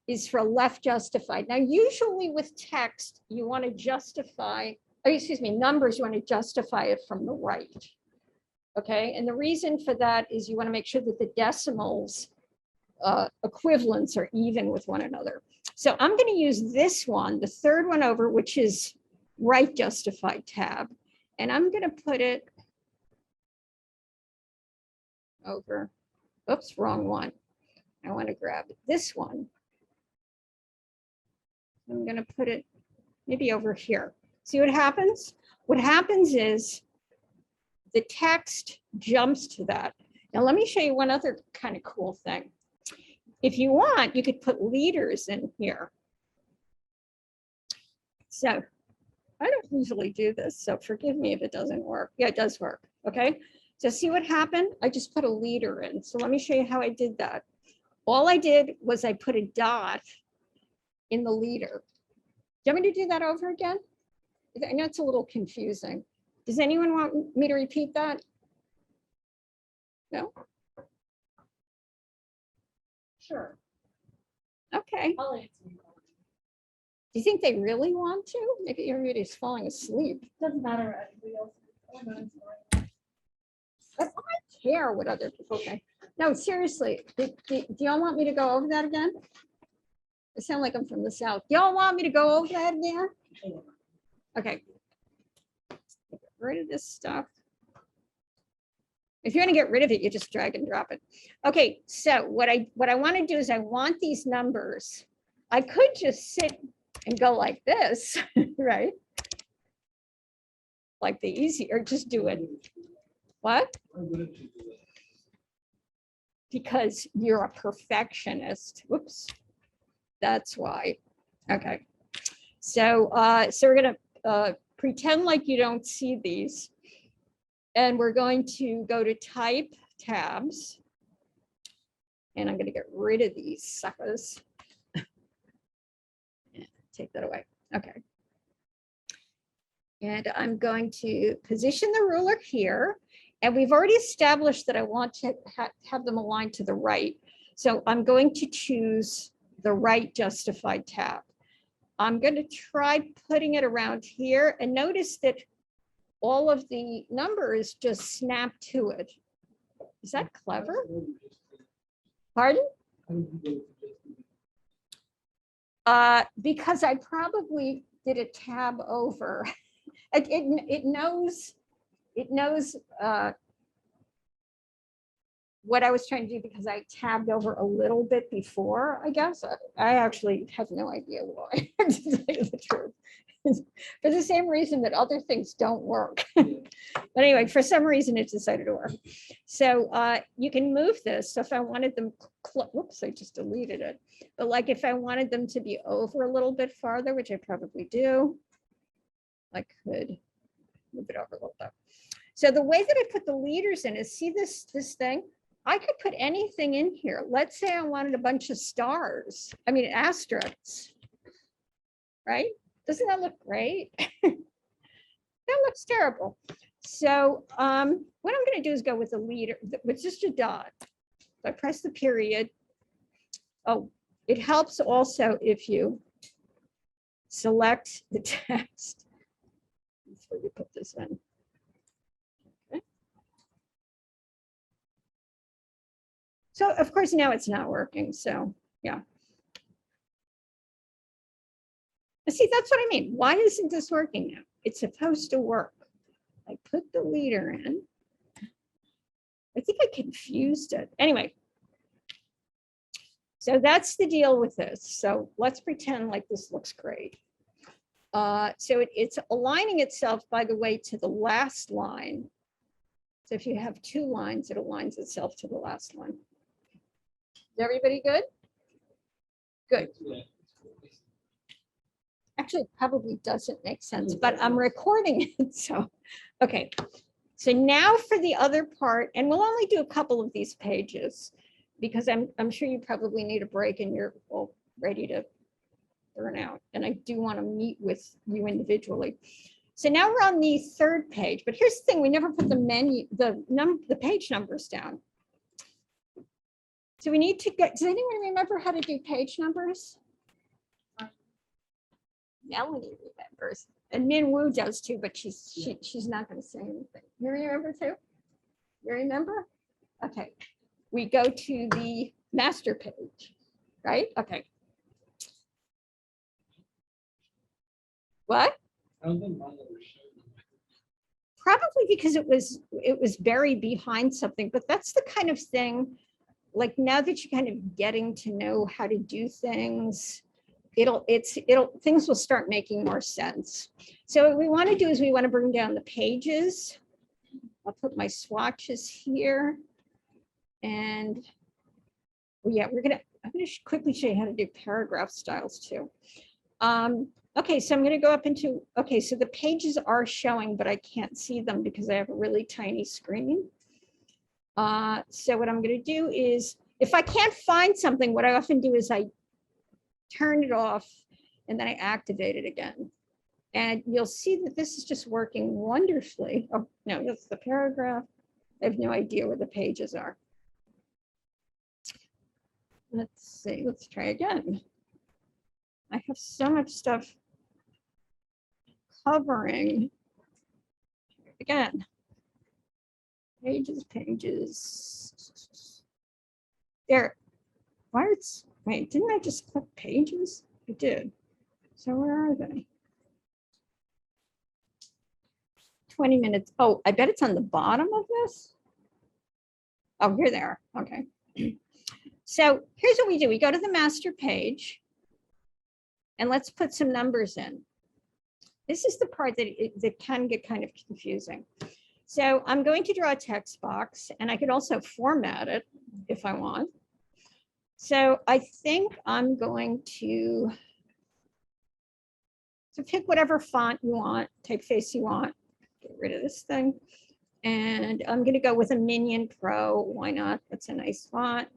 is for left justified. Now, usually with text, you want to justify, numbers, you want to justify it from the right. Okay, and the reason for that is you want to make sure that the decimals equivalents are even with one another. So I'm going to use this one, the third one over, which is right justified tab. And I'm going to put it over, oops, wrong one. I want to grab this one. I'm going to put it maybe over here. See what happens? What happens is the text jumps to that. Now let me show you one other kind of cool thing. If you want, you could put leaders in here. So I don't usually do this, so forgive me if it doesn't work. Yeah, it does work. Okay, so see what happened? I just put a leader in. So let me show you how I did that. All I did was I put a dot in the leader. Do you want me to do that over again? I know it's a little confusing. Does anyone want me to repeat that? No? Sure. Okay. I'll answer you. Do you think they really want to? Maybe everybody's falling asleep. Doesn't matter. Everybody else. I don't care what other people think. No, seriously, do y'all want me to go over that again? I sound like I'm from the South. Y'all want me to go over that again? Okay. Get rid of this stuff. If you want to get rid of it, you just drag and drop it. Okay, so what I want to do is I want these numbers. I could just sit and go like this, right? Like the easy, or just do it. What? Because you're a perfectionist. Whoops. That's why. Okay. So so we're gonna pretend like you don't see these. And we're going to go to type tabs. And I'm going to get rid of these suckers. Take that away. Okay. And I'm going to position the ruler here. And we've already established that I want to have them aligned to the right. So I'm going to choose the right justified tab. I'm going to try putting it around here, and notice that all of the numbers just snap to it. Is that clever? Pardon? Because I probably did a tab over. It knows what I was trying to do because I tabbed over a little bit before, I guess. I actually have no idea why, to tell you the truth. For the same reason that other things don't work. But anyway, for some reason it decided to work. So you can move this. So if I wanted them, whoops, I just deleted it. But like if I wanted them to be over a little bit farther, which I probably do, I could move it over a little bit. So the way that I put the leaders in is, see this thing? I could put anything in here. Let's say I wanted a bunch of stars. I mean, asterisks, right? Doesn't that look great? That looks terrible. So what I'm going to do is go with the leader with just a dot. So I press the period. Oh, it helps also if you select the text. Before you put this in. Okay. So of course now it's not working. So yeah. See, that's what I mean. Why isn't this working now? It's supposed to work. I put the leader in. I think I confused it. Anyway. So that's the deal with this. So let's pretend like this looks great. So it's aligning itself, by the way, to the last line. So if you have two lines, it aligns itself to the last line. Is everybody good? Good. Actually, it probably doesn't make sense, but I'm recording it. So, okay. So now for the other part, and we'll only do a couple of these pages because I'm sure you probably need a break and you're all ready to burn out. And I do want to meet with you individually. So now we're on the third page, but here's the thing, we never put the menu, the page numbers down. So we need to get, does anyone remember how to do page numbers? Melanie remembers, and Min Woo does too, but she's not going to say anything. You remember too? You remember? Okay. We go to the master page, right? Okay. What? I don't think mine ever showed. Probably because it was buried behind something, but that's the kind of thing, like now that you're kind of getting to know how to do things, things will start making more sense. So what we want to do is we want to bring down the pages. I'll put my swatches here. And yeah, I'm going to quickly show you how to do paragraph styles too. Okay, so I'm going to go up into, okay, so the pages are showing, but I can't see them because I have a really tiny screen. So what I'm going to do is, if I can't find something, what I often do is I turn it off and then I activate it again. And you'll see that this is just working wonderfully. Oh, no, that's the paragraph. I have no idea where the pages are. Let's see, let's try again. I have so much stuff covering. Again, pages. There, wait, didn't I just click pages? I did. So where are they? 20 minutes. Oh, I bet it's on the bottom of this. Oh, here they are. Okay. So here's what we do. We go to the master page and let's put some numbers in. This is the part that can get kind of confusing. So I'm going to draw a text box and I could also format it if I want. So I think I'm going to pick whatever font you want, typeface you want, get rid of this thing. And I'm going to go with a Minion Pro. Why not? That's a nice font.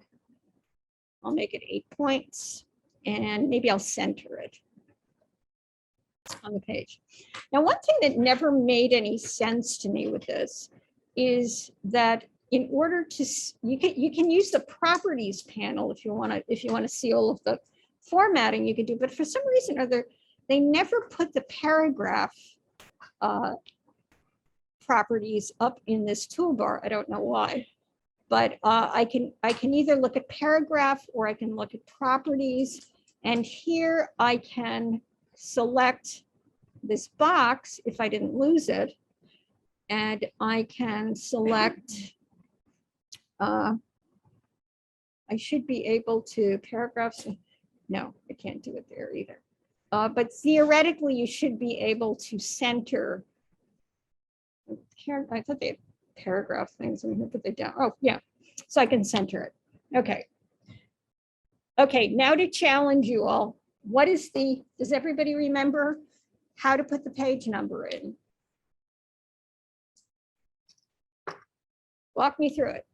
I'll make it 8 points and maybe I'll center it on the page. Now, one thing that never made any sense to me with this is that in order to, you can use the properties panel if you want to see all of the formatting you can do, but for some reason or other, they never put the paragraph properties up in this toolbar. I don't know why, but I can either look at paragraph or I can look at properties. And here I can select this box if I didn't lose it. And I can select, I should be able to paragraphs. No, I can't do it there either. But theoretically, you should be able to center. I thought they had paragraph things. I'm gonna put that down. Oh, yeah. So I can center it. Okay. Okay, now to challenge you all. What is does everybody remember how to put the page number in? Walk me through it.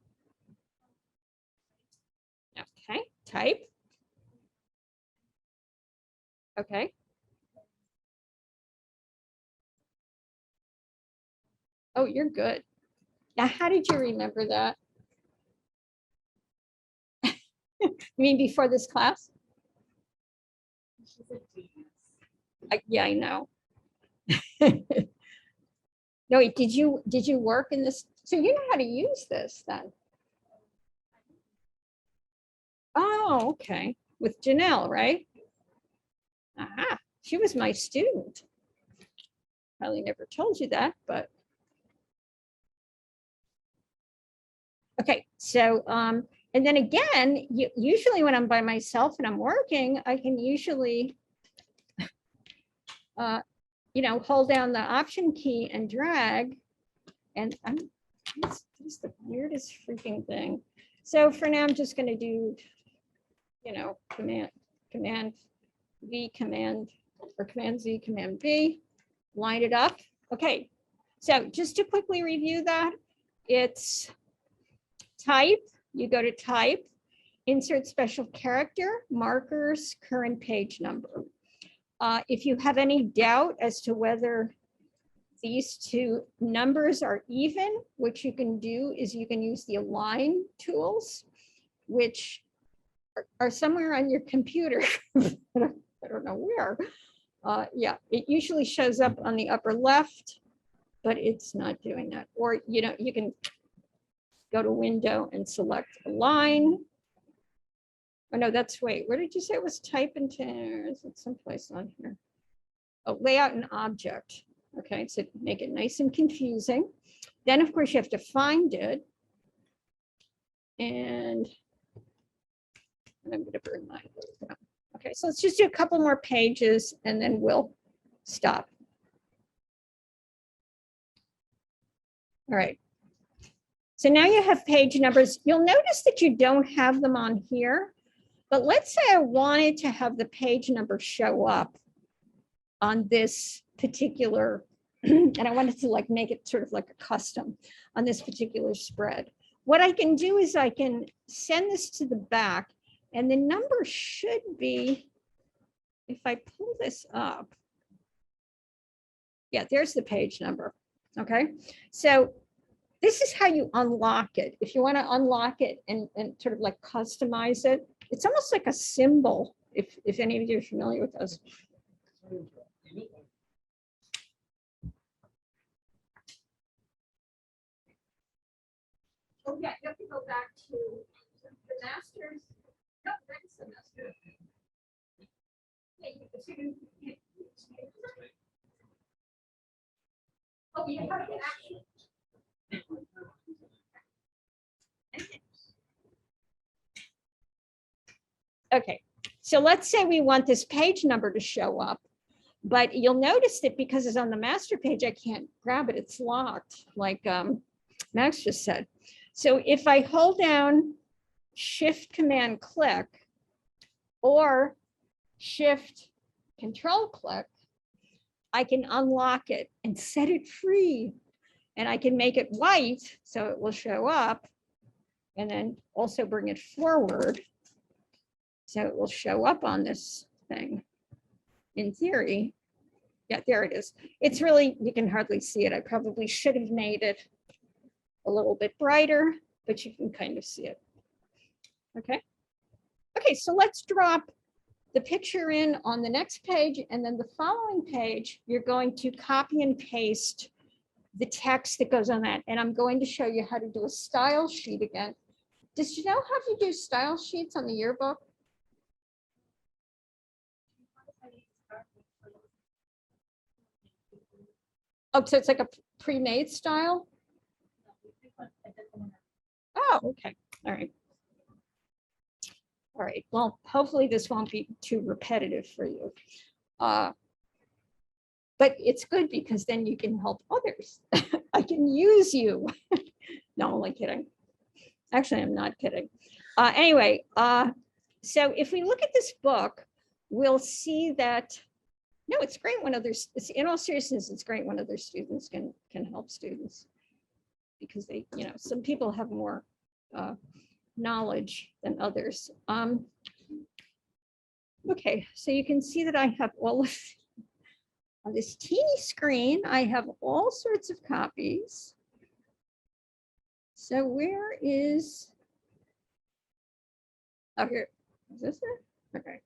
Okay, type. Okay. Oh, you're good. Now, how did you remember that? You mean before this class? She's a genius. Yeah, I know. No, wait, did you work in this? So you know how to use this then? Oh, okay. With Janelle, right? Aha, she was my student. Probably never told you that, but. Okay, so, and then again, usually when I'm by myself and I'm working, I can usually, hold down the Option key and drag. And this is the weirdest freaking thing. So for now, I'm just going to do, Command V, Command Z, Command V, line it up. Okay, so just to quickly review that, it's type, you go to type, insert special character, markers, current page number. If you have any doubt as to whether these two numbers are even, what you can do is you can use the align tools, which are somewhere on your computer. I don't know where. Yeah, it usually shows up on the upper left, but it's not doing that. Or, you can go to window and select align. Oh no, wait, where did you say it was type into? Is it someplace on here? Oh, layout and object. Okay, so make it nice and confusing. Then of course you have to find it. And I'm gonna bring mine. Okay, so let's just do a couple more pages and then we'll stop. All right. So now you have page numbers. You'll notice that you don't have them on here, but let's say I wanted to have the page number show up on this particular, and I wanted to make it sort of like a custom on this particular spread. What I can do is I can send this to the back and the number should be, if I pull this up, yeah, there's the page number. Okay, so this is how you unlock it. If you want to unlock it and sort of like customize it, it's almost like a symbol, if any of you are familiar with those. Oh yeah, you have to go back to the masters. No, next semester. Oh, you have to actually. Okay, so let's say we want this page number to show up, but you'll notice that because it's on the master page, I can't grab it. It's locked, like Max just said. So if I hold down Shift Command click or Shift Control click, I can unlock it and set it free. And I can make it white so it will show up and then also bring it forward. So it will show up on this thing. In theory, yeah, there it is. It's really, you can hardly see it. I probably should have made it a little bit brighter, but you can kind of see it. Okay. Okay, so let's drop the picture in on the next page, and then the following page, you're going to copy and paste the text that goes on that. And I'm going to show you how to do a style sheet again. Did you know how to do style sheets on the yearbook? Oh, so it's like a pre-made style? Oh, okay. All right. All right. Well, hopefully this won't be too repetitive for you. But it's good because then you can help others. I can use you. No, I'm only kidding. Actually, I'm not kidding. Anyway, so if we look at this book, we'll see that, no, it's great when others, in all seriousness, it's great when other students can help students because they, you know, some people have more knowledge than others. Okay, so you can see that I have all of, on this teeny screen, I have all sorts of copies. So where is, oh, here, is this it? Okay.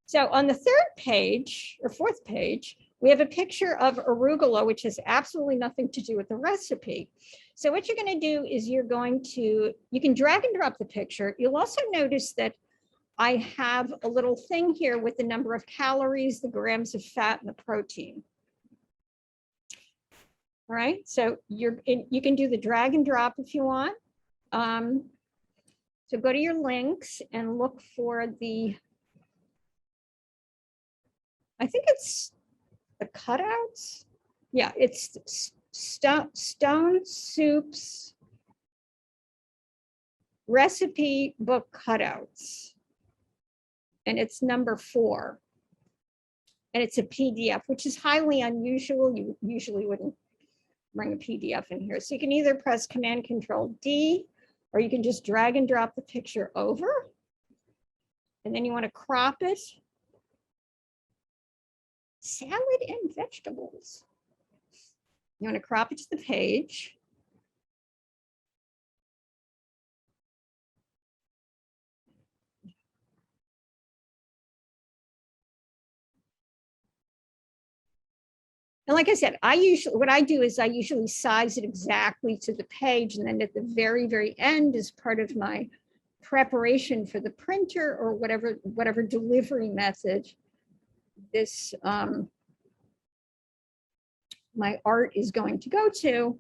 So on the third page or fourth page, we have a picture of arugula, which has absolutely nothing to do with the recipe. So what you're going to do is you're going to, you can drag and drop the picture. You'll also notice that I have a little thing here with the number of calories, the grams of fat, and the protein. All right, so you can do the drag and drop if you want. So go to your links and look for the, I think it's the cutouts. Yeah, it's Stone Soup's recipe book cutouts. And it's number 4. And it's a PDF, which is highly unusual. You usually wouldn't bring a PDF in here. So you can either press Command Control D, or you can just drag and drop the picture over. And then you want to crop it. Salad and vegetables. You want to crop it to the page. And like I said, what I do is I usually size it exactly to the page. And then at the very, very end, as part of my preparation for the printer or whatever delivery method this, my art is going to go to,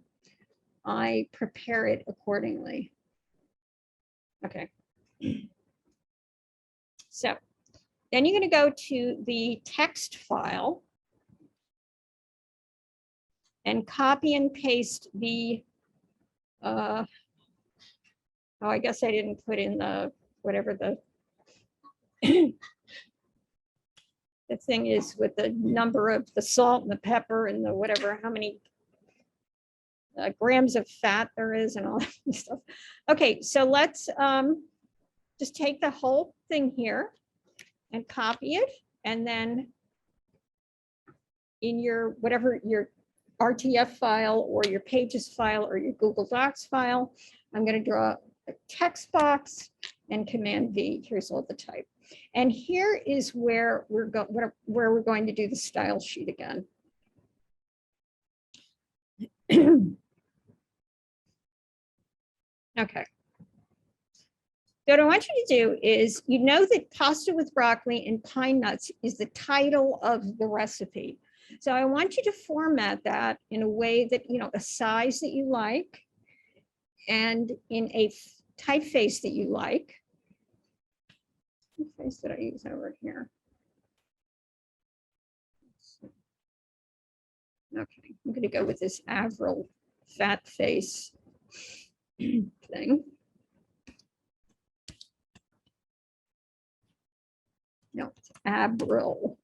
I prepare it accordingly. Okay. So then you're going to go to the text file and copy and paste the, oh, I guess I didn't put in the, whatever the, the thing is with the number of the salt and the pepper and the whatever, how many grams of fat there is and all that stuff. Okay, so let's just take the whole thing here and copy it. And then in your, whatever your RTF file or your Pages file or your Google Docs file, I'm going to draw a text box and Command V. Here's all the type. And here is where we're going to do the style sheet again. Okay. So what I want you to do is, you know that pasta with broccoli and pine nuts is the title of the recipe. So I want you to format that in a way that, you know, a size that you like and in a typeface that you like. What face did I use over here? Okay, I'm going to go with this Avril fat face thing. No, it's Avril.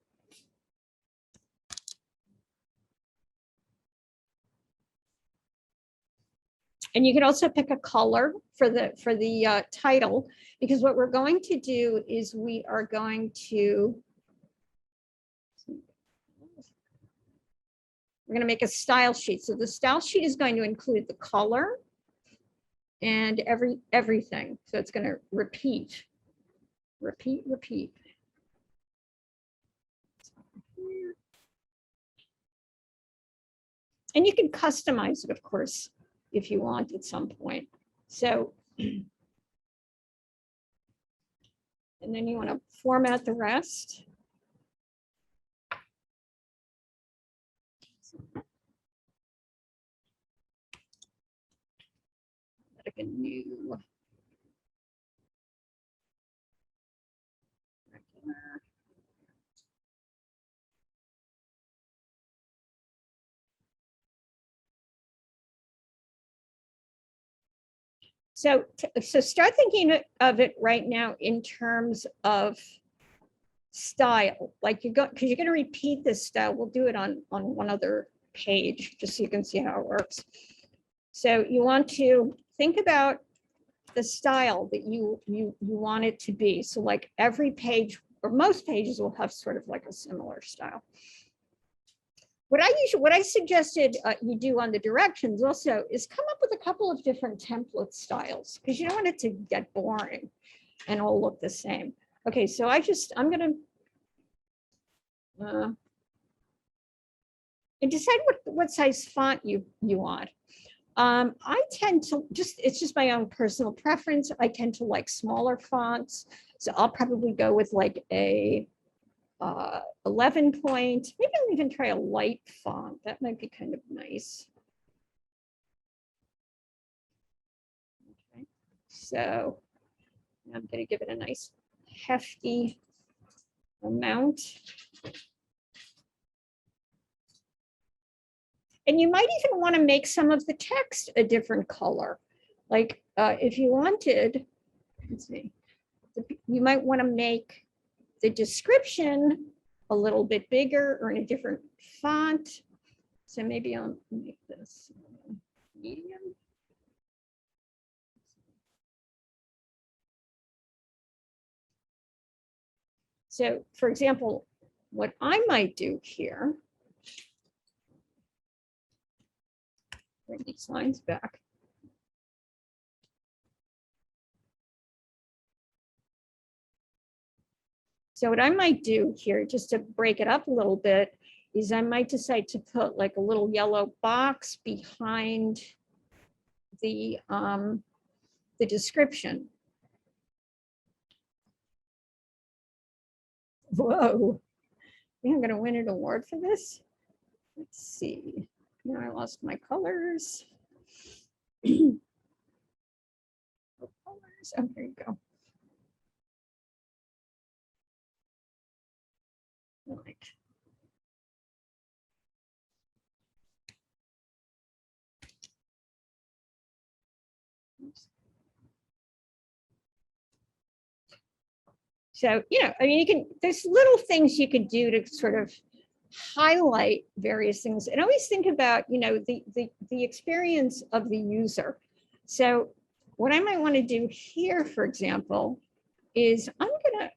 And you can also pick a color for the title, because what we're going to do is we are going to make a style sheet. So the style sheet is going to include the color and everything. So it's going to repeat. And you can customize it, of course, if you want at some point. So, and then you want to format the rest. Like a new. Regular. So start thinking of it right now in terms of style, like because you're going to repeat this style. We'll do it on one other page, just so you can see how it works. So you want to think about the style that you want it to be. So like every page or most pages will have sort of like a similar style. What I suggested you do on the directions also is come up with a couple of different template styles, because you don't want it to get boring and all look the same. Okay, so I'm gonna and decide what size font you want. I tend to it's just my own personal preference. I tend to like smaller fonts, so I'll probably go with like a 11 point. Maybe I'll even try a light font. That might be kind of nice. Okay. So I'm going to give it a nice hefty amount. And you might even want to make some of the text a different color. Like if you wanted, let's see, you might want to make the description a little bit bigger or in a different font. So maybe I'll make this medium. So for example, what I might do here, bring these lines back. So what I might do here, just to break it up a little bit, is I might decide to put like a little yellow box behind the description. Whoa, I think I'm going to win an award for this. Let's see. Now I lost my colors. Oh, there you go. Right. So, I mean, there's little things you could do to sort of highlight various things, and always think about, the experience of the user. So what I might want to do here, for example, is I'm going to,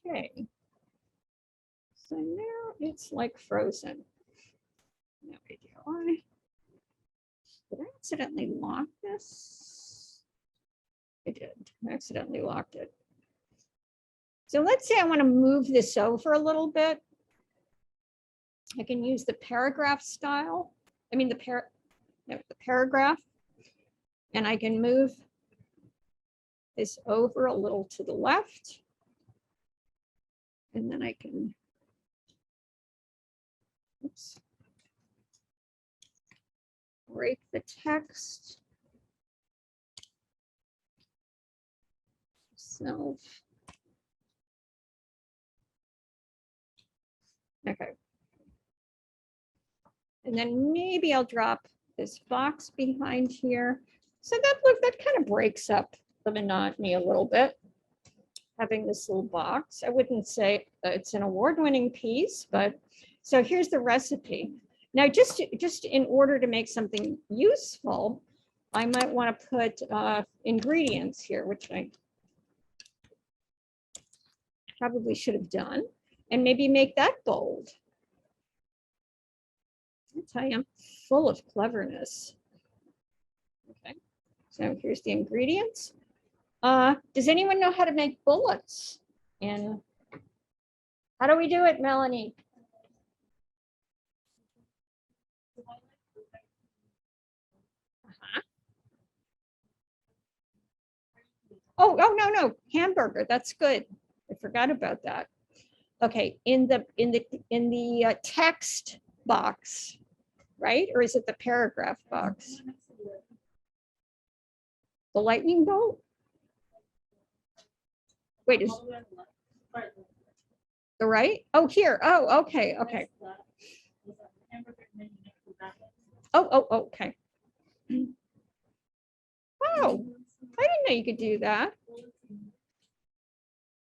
okay. So now it's like frozen. No idea why. Did I accidentally lock this? I did. I accidentally locked it. So let's say I want to move this over a little bit. I can use the paragraph style. I mean the paragraph, and I can move this over a little to the left, and then I can. Oops. Break the text. Self. Okay. And then maybe I'll drop this box behind here. So that kind of breaks up the monotony a little bit. having this little box. I wouldn't say it's an award-winning piece, but so here's the recipe. Now, just in order to make something useful, I might want to put ingredients here, which I probably should have done, and maybe make that bold. I'll tell you, I'm full of cleverness. Okay, so here's the ingredients. Does anyone know how to make bullets? And how do we do it, Melanie? Oh, no, hamburger. That's good. I forgot about that. Okay, in the text box, right? Or is it the paragraph box? The lightning bolt? Wait, is the right? Oh, here. Oh, okay, okay. Oh, okay. Oh, I didn't know you could do that.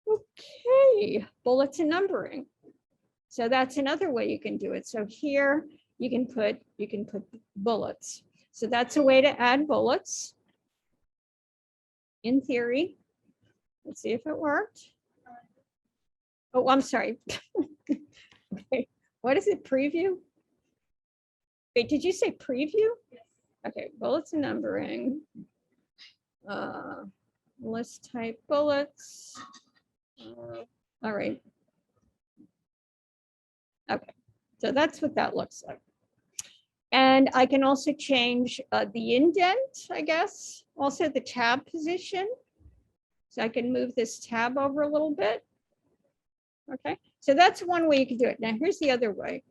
Okay, bullets and numbering. So that's another way you can do it. So here you can put bullets. So that's a way to add bullets. In theory. Let's see if it worked. Oh, I'm sorry. Okay. What is it? Preview? Wait, did you say preview? Yes. Okay, bullets and numbering. List type bullets. All right. Okay, so that's what that looks like. And I can also change the indent, I guess, also the tab position. So I can move this tab over a little bit. Okay, so that's one way you can do it. Now here's the other way.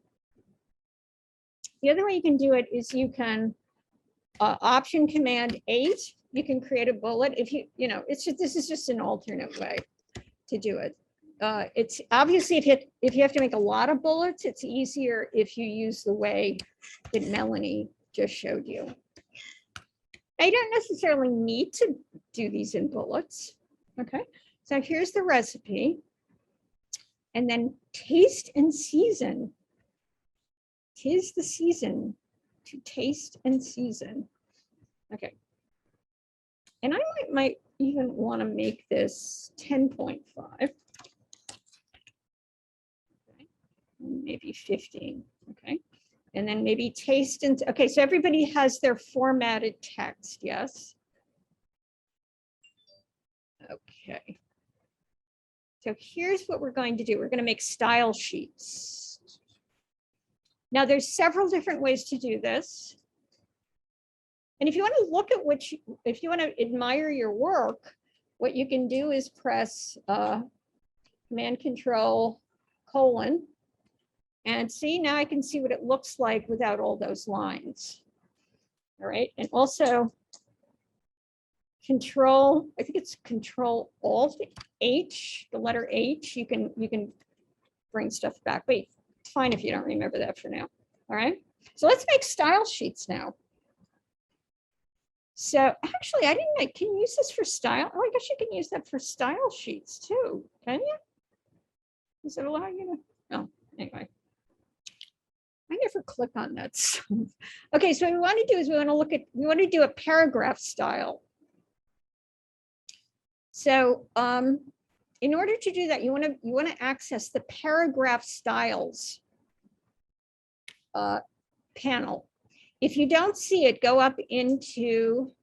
The other way you can do it is you can Option Command 8. You can create a bullet if you know. It's just, this is just an alternate way to do it. It's obviously if you have to make a lot of bullets, it's easier if you use the way that Melanie just showed you. I don't necessarily need to do these in bullets. Okay, so here's the recipe. And then taste and season. 'Tis the season to taste and season. Okay. And I might even want to make this 10.5. Okay. Maybe 15. Okay. And then maybe taste and, okay, so everybody has their formatted text, yes? Okay. So here's what we're going to do. We're going to make style sheets. Now there's several different ways to do this. And if you want to look at which, if you want to admire your work, what you can do is press Command Control : and see, now I can see what it looks like without all those lines. All right, and also Control, I think it's Control Alt H, the letter H. You can bring stuff back. Wait, it's fine if you don't remember that for now. All right, so let's make style sheets now. So actually, I didn't know, can you use this for style? Oh, I guess you can use that for style sheets too, can you? Does it allow you to? Oh, anyway. I never click on that stuff. Okay, so what we want to do is we want to do a paragraph style. So in order to do that, you want to access the paragraph styles panel. If you don't see it, go up into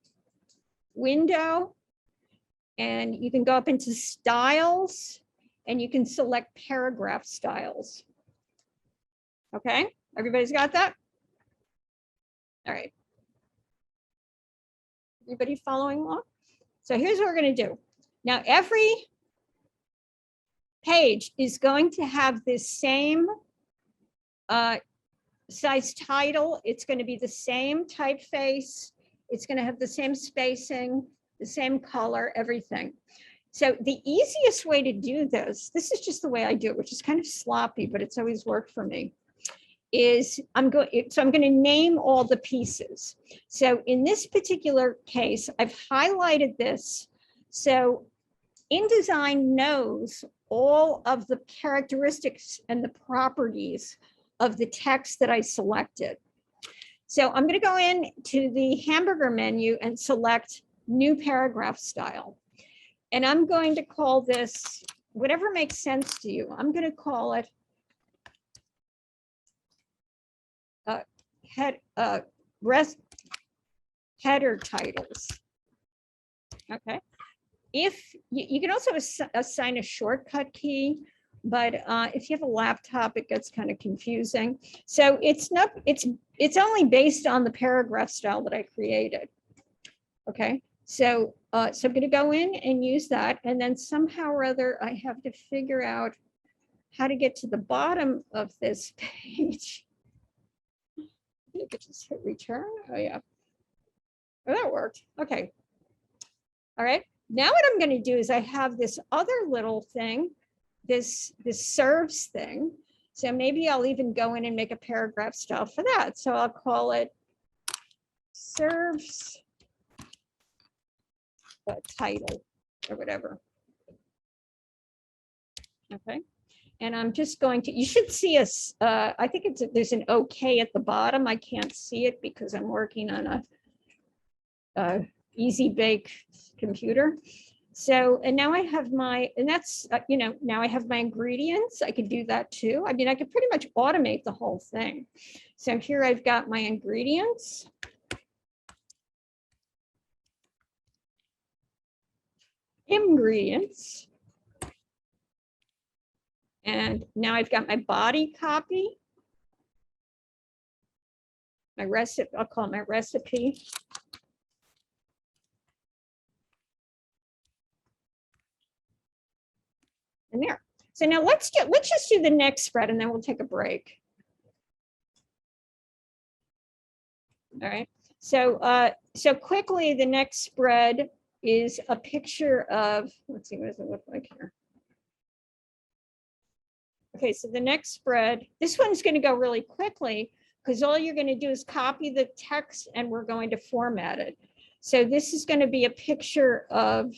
Window, and you can go up into Styles, and you can select Paragraph Styles. Okay, everybody's got that? All right. Everybody following along? So here's what we're going to do. Now, every page is going to have this same size title. It's going to be the same typeface. It's going to have the same spacing, the same color, everything. So the easiest way to do this is just the way I do it, which is kind of sloppy, but it's always worked for me, is I'm going to name all the pieces. So in this particular case, I've highlighted this. So InDesign knows all of the characteristics and the properties of the text that I selected. So I'm going to go in to the hamburger menu and select new paragraph style. And I'm going to call this, whatever makes sense to you, I'm going to call it header titles. Okay. If you can also assign a shortcut key, but if you have a laptop, it gets kind of confusing. So it's only based on the paragraph style that I created. Okay, so I'm going to go in and use that, and then somehow or other I have to figure out how to get to the bottom of this page. You could just hit return. Oh yeah, oh, that worked. Okay, all right. Now what I'm going to do is I have this other little thing, this serves thing. So maybe I'll even go in and make a paragraph style for that. So I'll call it serves title or whatever. Okay. And I'm just going to, you should see us, I think there's an okay at the bottom. I can't see it because I'm working on a easy bake computer. So, and now I have my, and that's, now I have my ingredients. I could do that too. I mean, I could pretty much automate the whole thing. So here I've got my ingredients. Ingredients. And now I've got my body copy. My recipe, I'll call it my recipe. And there. So now let's just do the next spread and then we'll take a break. All right. So so quickly, the next spread is a picture of, let's see, what does it look like here? Okay, so the next spread, this one's going to go really quickly because all you're going to do is copy the text and we're going to format it. So this is going to be a picture of,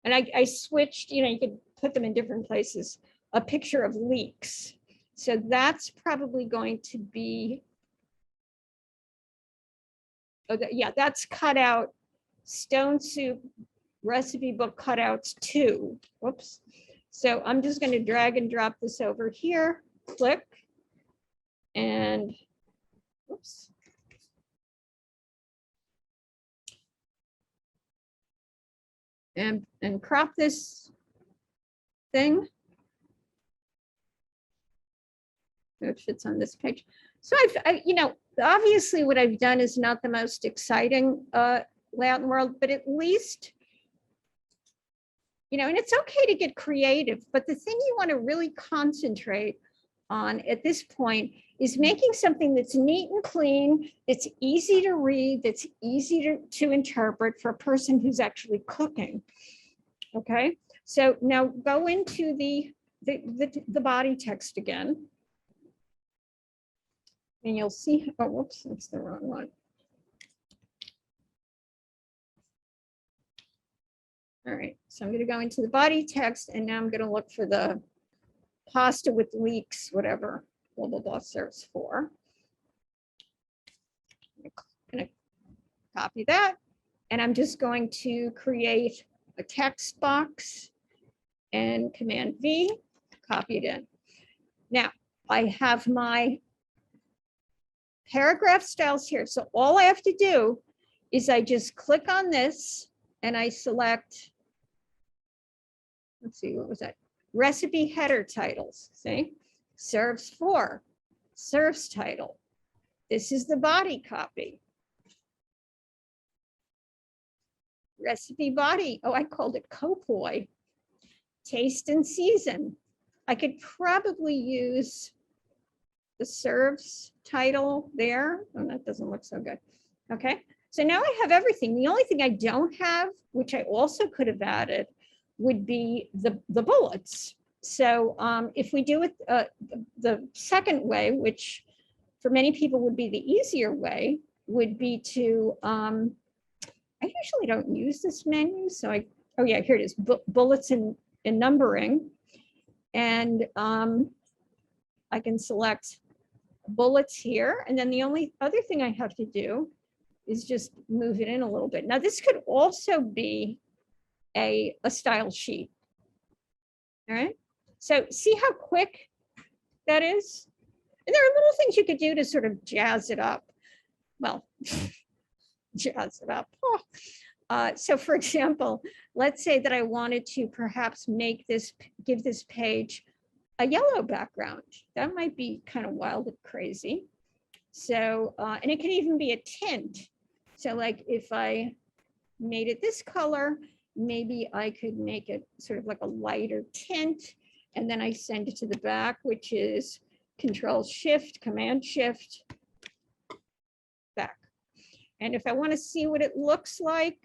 and I switched, you could put them in different places, a picture of leeks. So that's probably going to be, yeah, that's cut out Stone Soup recipe book cutouts 2. Whoops. So I'm just going to drag and drop this over here, click, and whoops. And crop this thing. It fits on this page. So obviously what I've done is not the most exciting layout in the world, but at least, and it's okay to get creative, but the thing you want to really concentrate on at this point is making something that's neat and clean, that's easy to read, that's easy to interpret for a person who's actually cooking. Okay, so now go into the body text again. And you'll see, oh, whoops, that's the wrong one. All right, so I'm going to go into the body text and now I'm going to look for the pasta with leeks, whatever, blah, blah, blah, serves for. I'm going to copy that. And I'm just going to create a text box and Command V, copy it in. Now, I have my paragraph styles here. So all I have to do is I just click on this and I select, let's see, what was that? Recipe header titles, see? Serves for, serves title. This is the body copy. Recipe body, oh, I called it Copoy. Taste and season. I could probably use the serves title there. Oh, that doesn't look so good. Okay, so now I have everything. The only thing I don't have, which I also could have added, would be the bullets. So if we do it the second way, which for many people would be the easier way, would be to, I usually don't use this menu, so I oh yeah, here it is, bullets and numbering. And I can select bullets here. And then the only other thing I have to do is just move it in a little bit. Now this could also be a style sheet. All right. So see how quick that is? And there are little things you could do to sort of jazz it up. Well, jazz it up. Oh. So for example, let's say that I wanted to perhaps give this page a yellow background. That might be kind of wild and crazy. So, and it can even be a tint. So like if I made it this color, maybe I could make it sort of like a lighter tint. And then I send it to the back, which is Control Shift, Command Shift, back. And if I want to see what it looks like,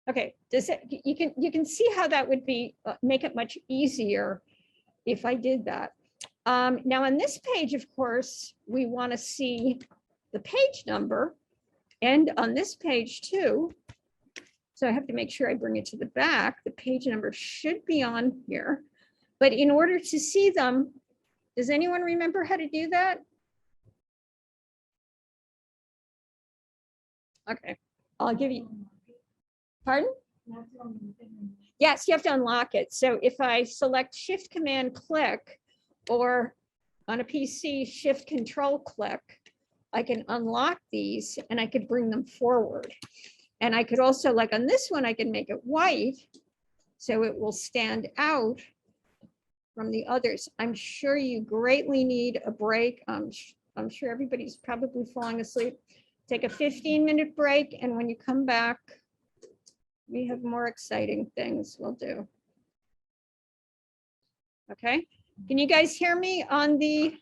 okay, you can see how that would be make it much easier if I did that. Now on this page, of course, we want to see the page number, and on this page too. So I have to make sure I bring it to the back. The page number should be on here, but in order to see them, does anyone remember how to do that? Okay, I'll give you, pardon? Yes, you have to unlock it. So if I select Shift Command Click, or on a PC, Shift Control Click, I can unlock these and I could bring them forward. And I could also, like on this one, I can make it white so it will stand out from the others. I'm sure you greatly need a break. I'm sure everybody's probably falling asleep. Take a 15-minute break, and when you come back, we have more exciting things we'll do. Okay, can you guys hear me on the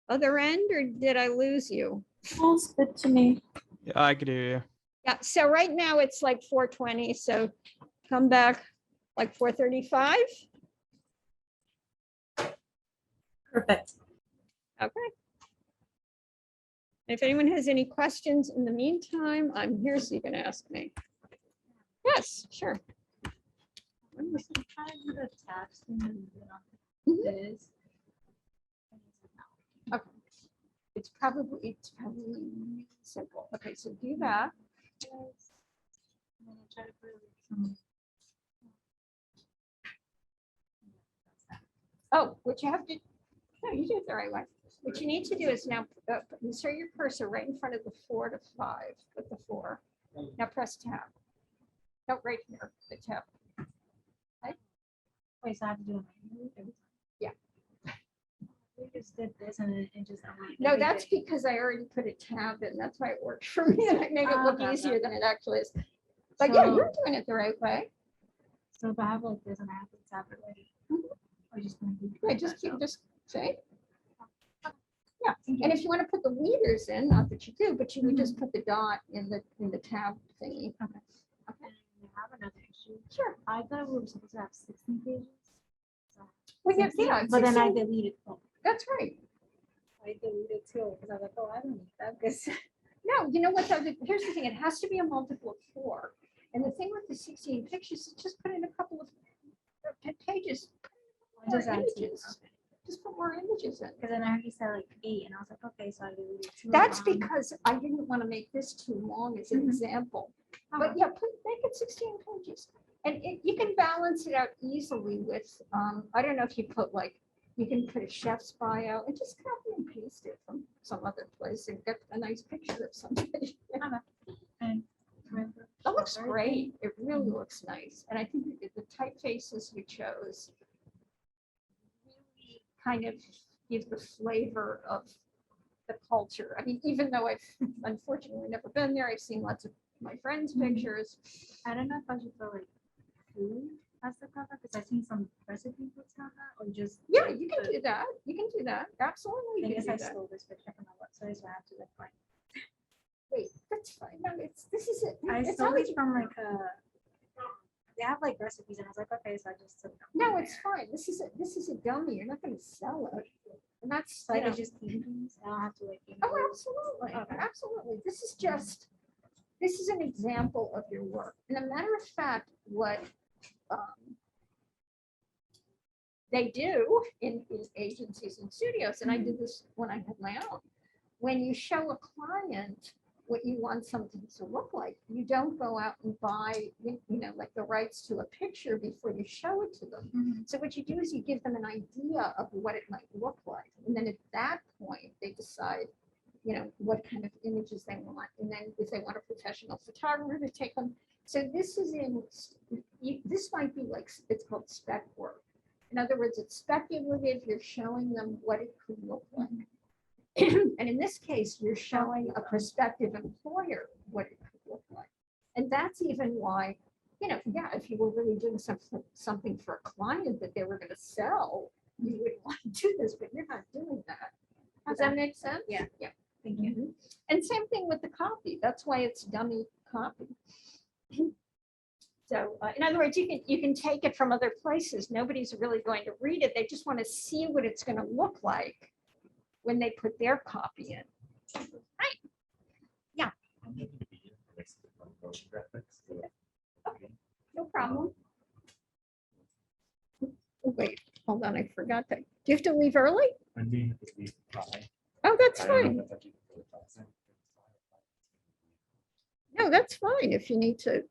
other end, or did I lose you? Sounds good to me. Yeah, I could hear you. Yeah, so right now it's like 4:20, so come back like 4:35. Perfect. Okay. If anyone has any questions in the meantime, I'm here so you can ask me. Yes, sure. I'm trying to do the tabs thing and Mhm. this. Okay. It's probably simple. Okay, so do that. And then I try to put some. Oh, what you have to, no, you did it the right way. What you need to do is now insert your cursor right in front of the 4 to 5, with the 4. Now press tab. No, right here, the tab. Wait, so I have to do it manually? Yeah. We just did this and it just. No, that's because I already put a tab in. That's why it worked for me. And I made it look Okay, easier okay. than it actually is. But yeah, So- you're doing it the right way. So if I have like this and I have to tab it ready. Mhm. I just want to do. Yeah, just keep, just say. Yeah. And if you want to put the leaders in, not that you do, but you would just put the dot in the tab thingy. Okay. Okay. And I have another issue. Sure. I thought we were supposed to have 16 pages. So Well, yeah, 16, yeah, but then I 16. deleted. That's right. I deleted too because I was like, oh, I don't need that because. No, you know what, though, here's the thing, it has to be a multiple of 4. And the thing with the 16 pictures is just put in a couple of pages. More Just add two, images. okay. Just put more images in. Because then I heard you said like 8, and I was like, okay, so I deleted 2. That's because I didn't want to make this too long as an Mhm. example. But yeah, make it 16 pages. And you can balance it out easily with, I don't know if you put like, you can put a chef's bio and just copy and paste it from some other place and get a nice picture of somebody. And That looks great. It really looks nice. And I think the typefaces we chose really kind of give the flavor of the culture. I mean, even though I've unfortunately never been there, I've seen lots of my friends' pictures. I don't know if I should put like food as the cover because I've seen some recipe books have that or just. Yeah, you can do that. You can do that. Absolutely. I You guess can I do that. stole this picture from my website, so I have to like find. Wait, that's fine. No, this is it. I It's stole always- it from like they have like recipes, and I was like, okay, so I just took them. No, from it's there. fine. This is a dummy. You're not going to sell it. And that's, So I you know, could just keep these. I don't have to like. oh, absolutely. Okay. Absolutely. This is just this is an example of your work. And a matter of fact, what they do in agencies and studios, and I did this when I had my own, when you show a client what you want something to look like, you don't go out and buy, like the rights to a picture before you show it to them. So what you do is you give them an idea of what it might look like. And then at that point, they decide, what kind of images they want. And then if they want a professional photographer to take them. So this is this might be like, it's called spec work. In other words, it's speculative. You're showing them what it could look like. And in this case, you're showing a prospective employer what it could look like. And that's even why, if you were really doing something for a client that they were going to sell, you wouldn't want to do this, but you're not doing that. Does that make sense? Yeah. Yeah. Thank you. Mhm. And same thing with the copy. That's why it's dummy copy. So in other words, you can take it from other places. Nobody's really going to read it. They just want to see what it's going to look like when they put their copy in. Right. Yeah. Okay. No problem. Oh, wait, hold on. I forgot that. Do you have to leave early? Oh, that's fine. No, that's fine if you need to